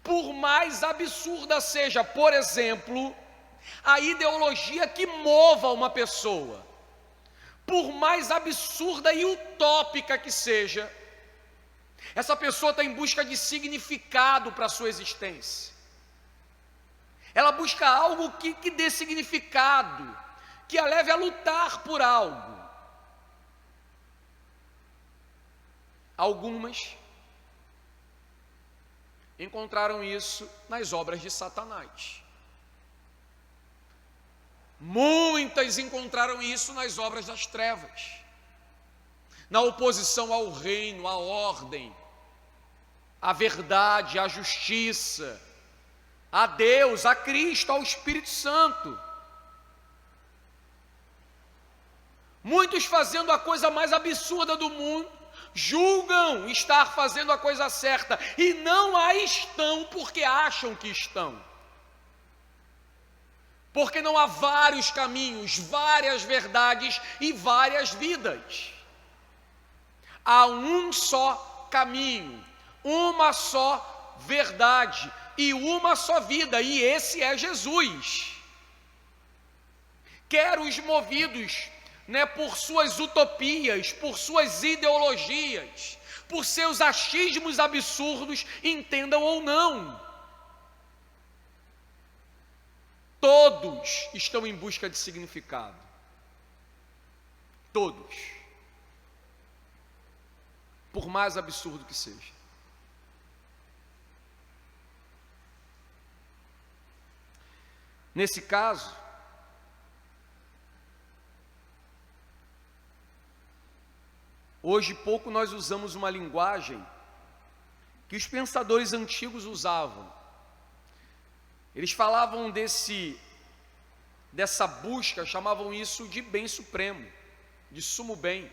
Por mais absurda seja, por exemplo, a ideologia que mova uma pessoa, por mais absurda e utópica que seja, essa pessoa está em busca de significado para a sua existência. Ela busca algo que dê significado, que a leve a lutar por algo. Algumas encontraram isso nas obras de Satanás. Muitas encontraram isso nas obras das trevas, na oposição ao reino, à ordem, à verdade, à justiça, a Deus, a Cristo, ao Espírito Santo. muitos fazendo a coisa mais absurda do mundo, julgam estar fazendo a coisa certa e não a estão porque acham que estão. Porque não há vários caminhos, várias verdades e várias vidas. Há um só caminho, uma só verdade e uma só vida, e esse é Jesus. Quer os movidos, por suas utopias, por suas ideologias, por seus achismos absurdos, entendam ou não, todos estão em busca de significado. Todos. Por mais absurdo que seja. Nesse caso, hoje pouco nós usamos uma linguagem que os pensadores antigos usavam. Eles falavam dessa busca, chamavam isso de bem supremo, de sumo bem.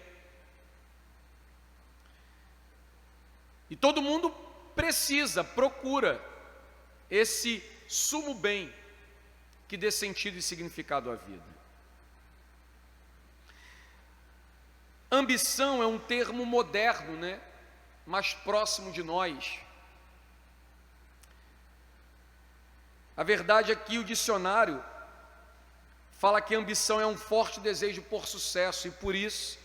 E todo mundo procura esse sumo bem que dê sentido e significado à vida. Ambição é um termo moderno, mais próximo de nós. A verdade é que o dicionário fala que ambição é um forte desejo por sucesso, e por isso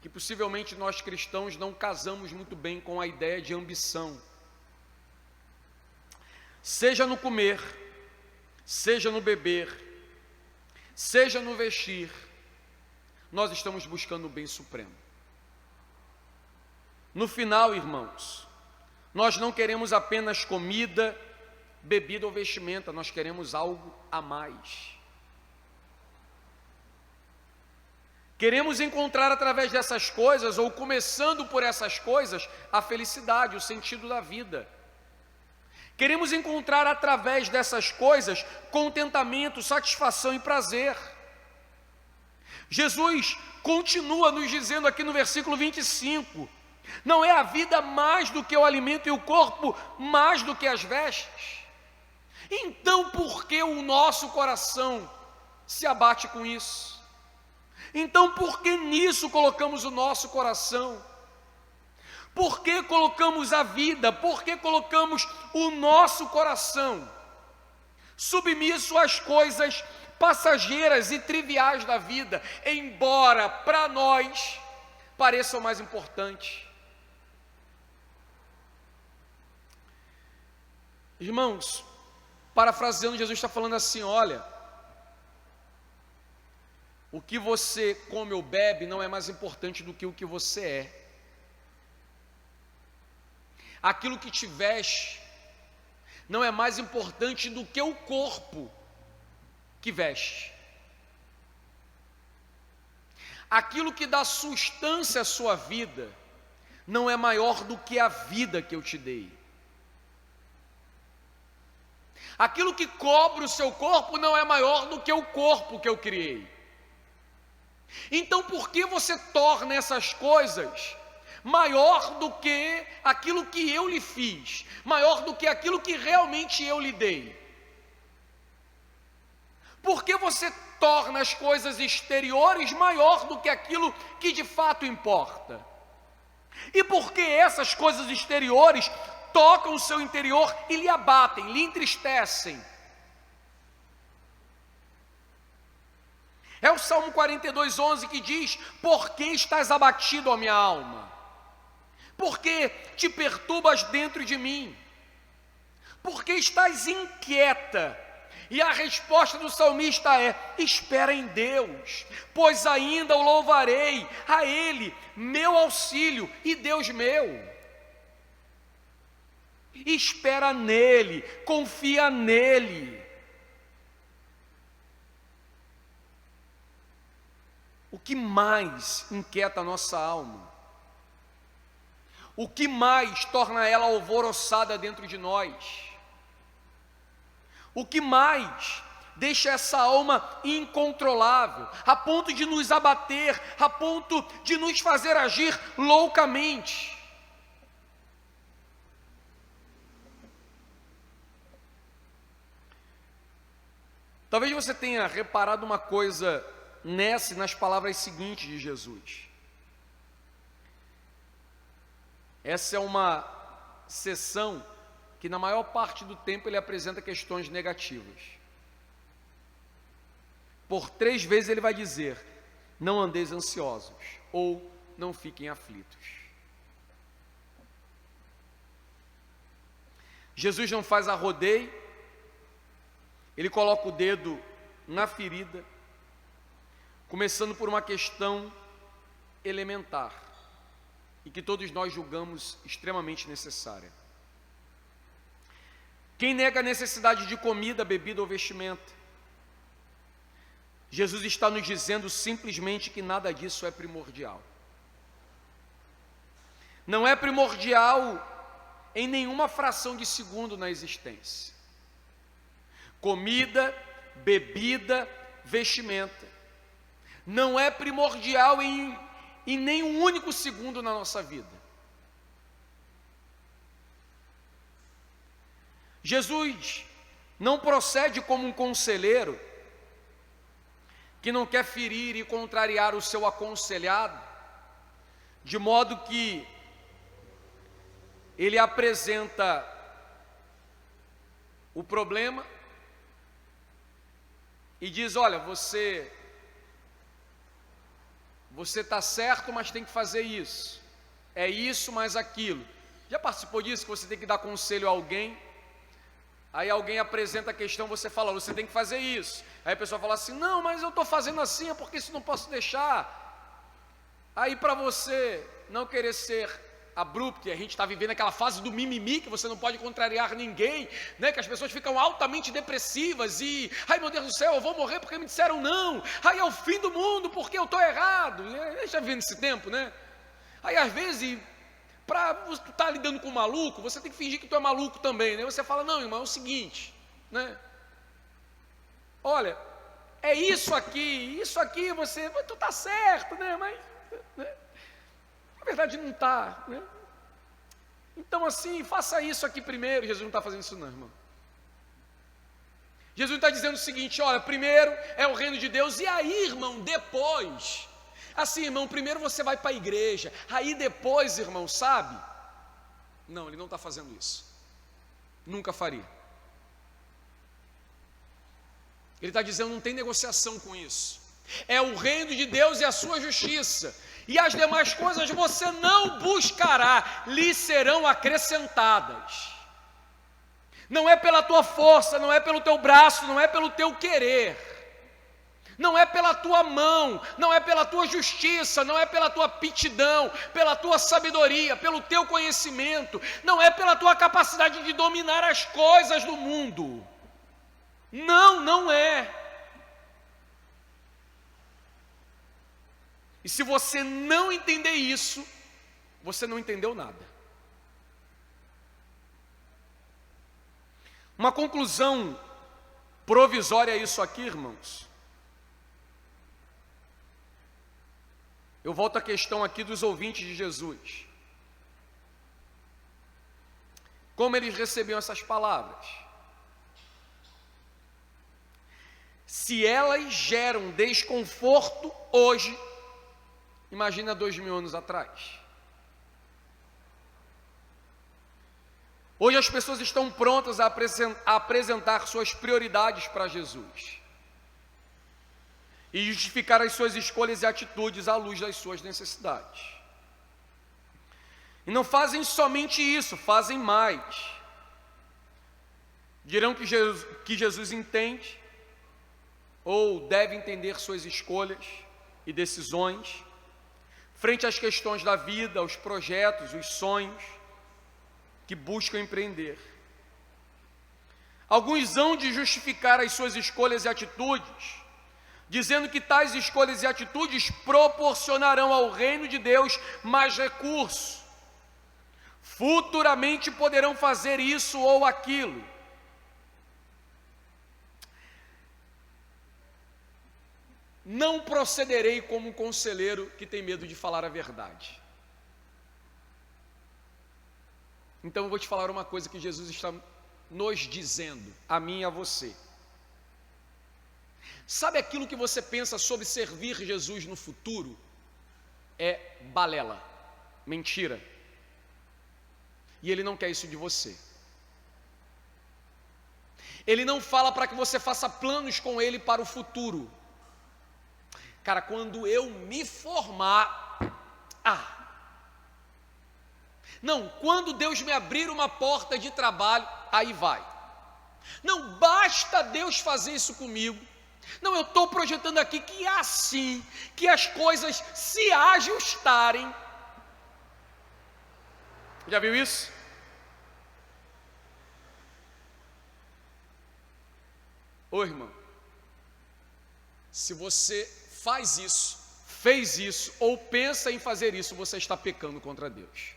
que possivelmente nós cristãos não casamos muito bem com a ideia de ambição. Seja no comer, seja no beber, seja no vestir, nós estamos buscando o bem supremo. No final, irmãos, nós não queremos apenas comida, bebida ou vestimenta, nós queremos algo a mais. Queremos encontrar através dessas coisas, ou começando por essas coisas, a felicidade, o sentido da vida. Queremos encontrar através dessas coisas contentamento, satisfação e prazer. Jesus continua nos dizendo aqui no versículo 25: não é a vida mais do que o alimento e o corpo mais do que as vestes? Então por que o nosso coração se abate com isso? Então por que nisso colocamos o nosso coração? Por que colocamos a vida? Por que colocamos o nosso coração submisso às coisas passageiras e triviais da vida, embora para nós pareçam mais importantes? Irmãos, parafraseando, Jesus está falando assim: olha, o que você come ou bebe não é mais importante do que o que você é. Aquilo que te veste não é mais importante do que o corpo que veste. Aquilo que dá sustância à sua vida não é maior do que a vida que eu te dei. Aquilo que cobre o seu corpo não é maior do que o corpo que eu criei. Então por que você torna essas coisas maior do que aquilo que eu lhe fiz, maior do que aquilo que realmente eu lhe dei? Por que você torna as coisas exteriores maior do que aquilo que de fato importa? E por que essas coisas exteriores tocam o seu interior e lhe abatem, lhe entristecem? É o Salmo 42:11 que diz: por que estás abatido, ó minha alma? Por que te perturbas dentro de mim? Por que estás inquieta? E a resposta do salmista é: espera em Deus, pois ainda o louvarei, a Ele, meu auxílio e Deus meu. Espera nele, confia nele. O que mais inquieta a nossa alma? O que mais torna ela alvoroçada dentro de nós? O que mais deixa essa alma incontrolável, a ponto de nos abater, a ponto de nos fazer agir loucamente. Talvez você tenha reparado uma coisa nessa e nas palavras seguintes de Jesus. Essa é uma sessão que na maior parte do tempo ele apresenta questões negativas. Por 3 vezes ele vai dizer: não andeis ansiosos, ou não fiquem aflitos. Jesus não faz arrodeio, ele coloca o dedo na ferida, começando por uma questão elementar, e que todos nós julgamos extremamente necessária. Quem nega a necessidade de comida, bebida ou vestimenta? Jesus está nos dizendo simplesmente que nada disso é primordial. Não é primordial em nenhuma fração de segundo na existência. Comida, bebida, vestimenta. Não é primordial em nenhum único segundo na nossa vida. Jesus não procede como um conselheiro que não quer ferir e contrariar o seu aconselhado, de modo que ele apresenta o problema e diz: olha, você está certo, mas tem que fazer isso, é isso mais aquilo. Já participou disso, que você tem que dar conselho a alguém, aí alguém apresenta a questão, você fala: você tem que fazer isso. Aí a pessoa fala assim: não, mas eu estou fazendo assim, é porque isso não posso deixar. Aí, para você não querer ser abrupto, e a gente está vivendo aquela fase do mimimi, que você não pode contrariar ninguém, né? Que as pessoas ficam altamente depressivas e: ai meu Deus do céu, eu vou morrer porque me disseram não, ai é o fim do mundo porque eu estou errado. Já vivendo esse tempo, né? Aí às vezes, para você estar lidando com um maluco, você tem que fingir que tu é maluco também, né? Você fala: não, irmão, é o seguinte, né? Olha, é isso aqui, você, tu está certo, né? Mas, né? Na verdade não está, né? Então assim, faça isso aqui primeiro. Jesus não está fazendo isso não, irmão. Jesus está dizendo o seguinte: olha, primeiro é o reino de Deus, e aí, irmão, depois, assim, irmão, primeiro você vai para a igreja, aí depois, irmão, sabe? Não, ele não está fazendo isso. Nunca faria. Ele está dizendo: não tem negociação com isso. É o reino de Deus e a sua justiça, e as demais coisas você não buscará, lhe serão acrescentadas. Não é pela tua força, não é pelo teu braço, não é pelo teu querer, não é pela tua mão, não é pela tua justiça, não é pela tua aptidão, pela tua sabedoria, pelo teu conhecimento, não é pela tua capacidade de dominar as coisas do mundo. Não, não é. E se você não entender isso, você não entendeu nada. Uma conclusão provisória a isso aqui, irmãos. Eu volto à questão aqui dos ouvintes de Jesus. Como eles recebiam essas palavras? Se elas geram desconforto hoje, imagina 2000 anos atrás. Hoje as pessoas estão prontas a apresentar suas prioridades para Jesus e justificar as suas escolhas e atitudes à luz das suas necessidades. E não fazem somente isso, fazem mais. Dirão que Jesus entende, ou deve entender suas escolhas e decisões, frente às questões da vida, aos projetos, os sonhos que buscam empreender. Alguns hão de justificar as suas escolhas e atitudes, dizendo que tais escolhas e atitudes proporcionarão ao reino de Deus mais recursos. Futuramente poderão fazer isso ou aquilo. não procederei como um conselheiro que tem medo de falar a verdade. Então eu vou te falar uma coisa que Jesus está nos dizendo, a mim e a você. Sabe aquilo que você pensa sobre servir Jesus no futuro? É balela, mentira. E Ele não quer isso de você. Ele não fala para que você faça planos com Ele para o futuro. Cara, quando eu me formar, não, quando Deus me abrir uma porta de trabalho, aí vai. Não, basta Deus fazer isso comigo. Não, eu estou projetando aqui que é assim, que as coisas se ajustarem. Já viu isso? Ô irmão, se você faz isso, fez isso, ou pensa em fazer isso, você está pecando contra Deus.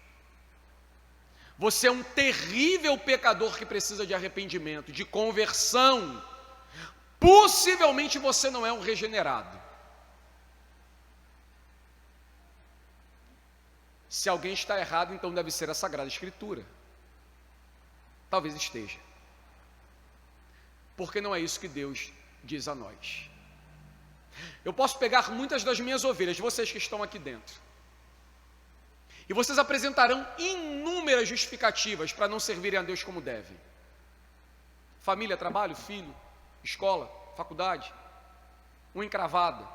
Você é um terrível pecador que precisa de arrependimento, de conversão. Possivelmente você não é um regenerado. Se alguém está errado, então deve ser a Sagrada Escritura. Talvez esteja. Porque não é isso que Deus diz a nós. Eu posso pegar muitas das minhas ovelhas, vocês que estão aqui dentro, e vocês apresentarão inúmeras justificativas para não servirem a Deus como devem. Família, trabalho, filho, escola, faculdade, unha encravada,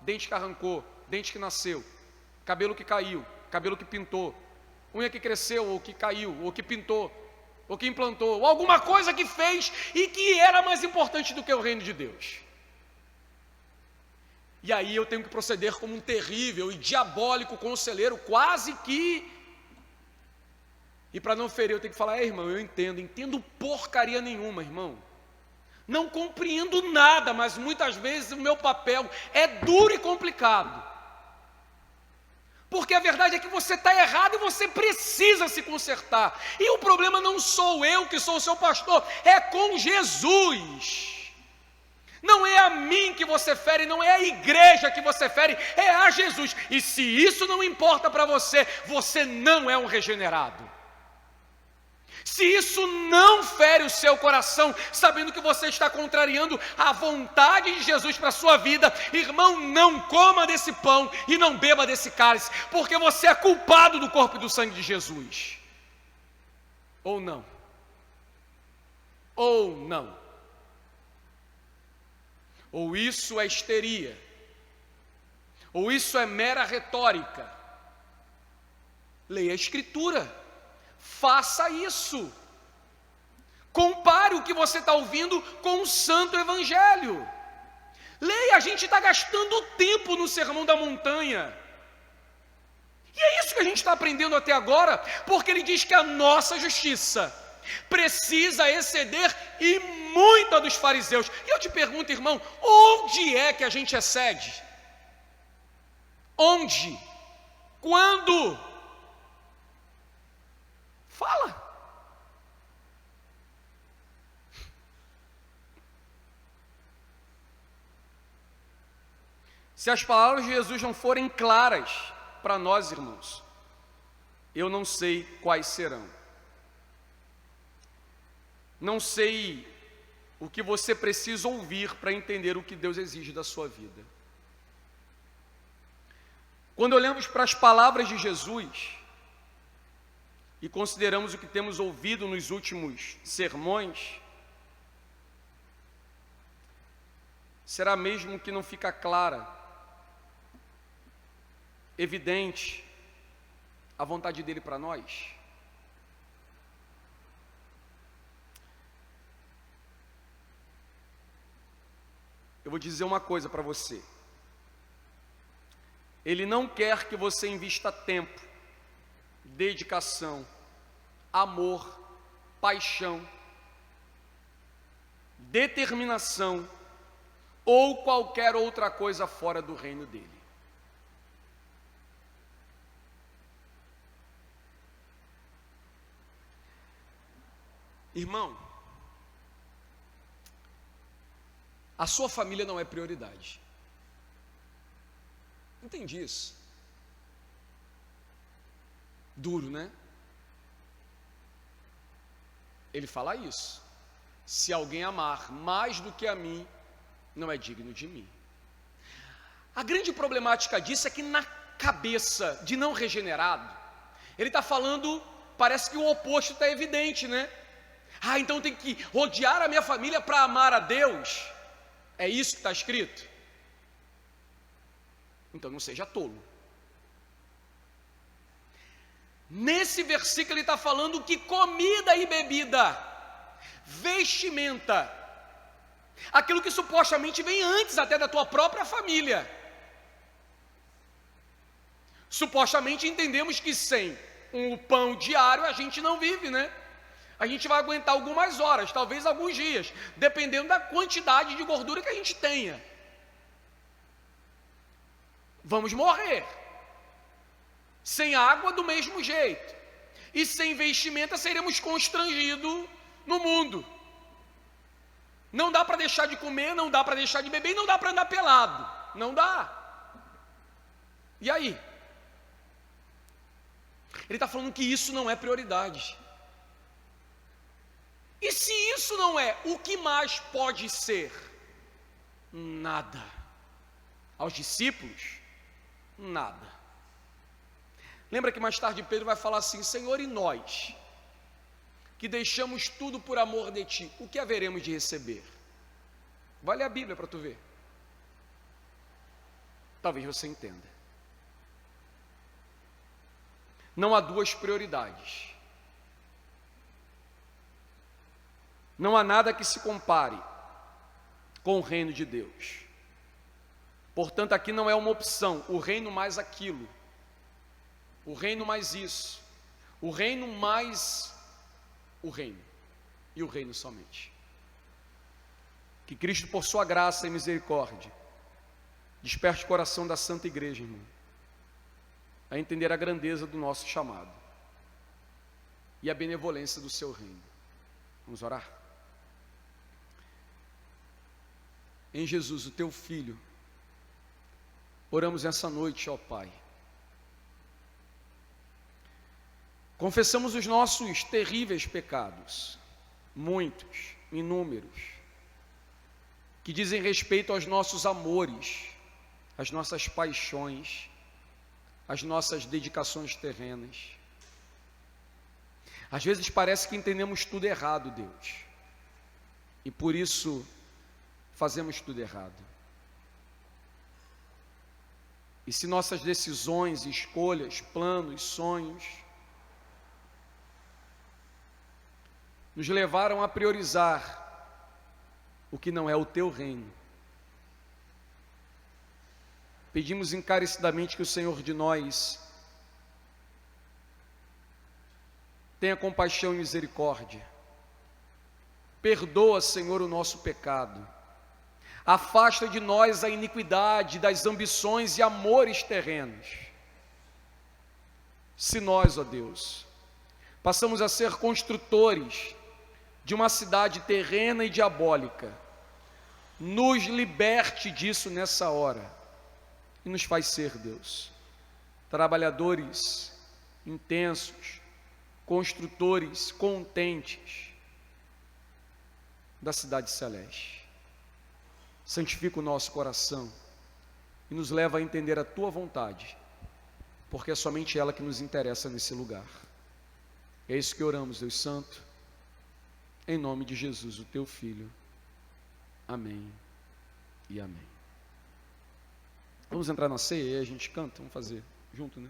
dente que arrancou, dente que nasceu, cabelo que caiu, cabelo que pintou, unha que cresceu, ou que caiu, ou que pintou, ou que implantou, ou alguma coisa que fez e que era mais importante do que o reino de Deus. E aí eu tenho que proceder como um terrível e diabólico conselheiro, quase que... E para não ferir, eu tenho que falar, irmão, eu entendo porcaria nenhuma, irmão. Não compreendo nada, mas muitas vezes o meu papel é duro e complicado. Porque a verdade é que você está errado e você precisa se consertar. E o problema não sou eu que sou o seu pastor, é com Jesus. Não é a mim que você fere, não é a igreja que você fere, é a Jesus. E se isso não importa para você, você não é um regenerado. Se isso não fere o seu coração, sabendo que você está contrariando a vontade de Jesus para a sua vida, irmão, não coma desse pão e não beba desse cálice, porque você é culpado do corpo e do sangue de Jesus. Ou não? Ou não? Ou isso é histeria? Ou isso é mera retórica? Leia a Escritura. Faça isso. Compare o que você está ouvindo com o Santo Evangelho. Leia, a gente está gastando tempo no Sermão da Montanha. E é isso que a gente está aprendendo até agora, porque ele diz que a nossa justiça precisa exceder e muito a dos fariseus. E eu te pergunto, irmão, onde é que a gente excede? Onde? Quando? Fala. Se as palavras de Jesus não forem claras para nós, irmãos, eu não sei quais serão. Não sei o que você precisa ouvir para entender o que Deus exige da sua vida. Quando olhamos para as palavras de Jesus e consideramos o que temos ouvido nos últimos sermões, será mesmo que não fica clara, evidente, a vontade dele para nós? Eu vou dizer uma coisa para você. Ele não quer que você invista tempo, dedicação, amor, paixão, determinação ou qualquer outra coisa fora do reino dele. Irmão, a sua família não é prioridade. Entendi isso. Duro, né? Ele fala isso. Se alguém amar mais do que a mim, não é digno de mim. A grande problemática disso é que na cabeça de não regenerado, ele está falando, parece que o oposto está evidente, né? Então tem que odiar a minha família para amar a Deus. É isso que está escrito? Então não seja tolo. Nesse versículo ele está falando que comida e bebida, vestimenta, aquilo que supostamente vem antes até da tua própria família. Supostamente entendemos que sem um pão diário a gente não vive, né? A gente vai aguentar algumas horas, talvez alguns dias, dependendo da quantidade de gordura que a gente tenha. Vamos morrer. Sem água do mesmo jeito. E sem vestimenta seremos constrangidos no mundo. Não dá para deixar de comer, não dá para deixar de beber e não dá para andar pelado. Não dá. E aí? Ele está falando que isso não é prioridade. E se isso não é, o que mais pode ser? Nada. Aos discípulos, nada. Lembra que mais tarde Pedro vai falar assim: Senhor, e nós, que deixamos tudo por amor de Ti, o que haveremos de receber? Vai ler a Bíblia para tu ver. Talvez você entenda. Não há duas prioridades. Não há nada que se compare com o reino de Deus. Portanto, aqui não é uma opção, o reino mais aquilo, o reino mais isso, o reino mais o reino, e o reino somente. Que Cristo, por sua graça e misericórdia, desperte o coração da Santa Igreja, irmão, a entender a grandeza do nosso chamado e a benevolência do seu reino. Vamos orar? Em Jesus, o teu Filho, oramos essa noite, ó Pai. Confessamos os nossos terríveis pecados, muitos, inúmeros, que dizem respeito aos nossos amores, às nossas paixões, às nossas dedicações terrenas. Às vezes parece que entendemos tudo errado, Deus, e por isso fazemos tudo errado. E se nossas decisões, escolhas, planos, sonhos nos levaram a priorizar o que não é o teu reino, pedimos encarecidamente que o Senhor de nós tenha compaixão e misericórdia. Perdoa, Senhor, o nosso pecado. Afasta de nós a iniquidade das ambições e amores terrenos. Se nós, ó Deus, passamos a ser construtores de uma cidade terrena e diabólica, nos liberte disso nessa hora e nos faz ser, Deus, trabalhadores intensos, construtores contentes da cidade celeste. Santifica o nosso coração e nos leva a entender a Tua vontade, porque é somente ela que nos interessa nesse lugar. É isso que oramos, Deus Santo, em nome de Jesus, o Teu Filho. Amém e amém. Vamos entrar na ceia e a gente canta, vamos fazer junto, né?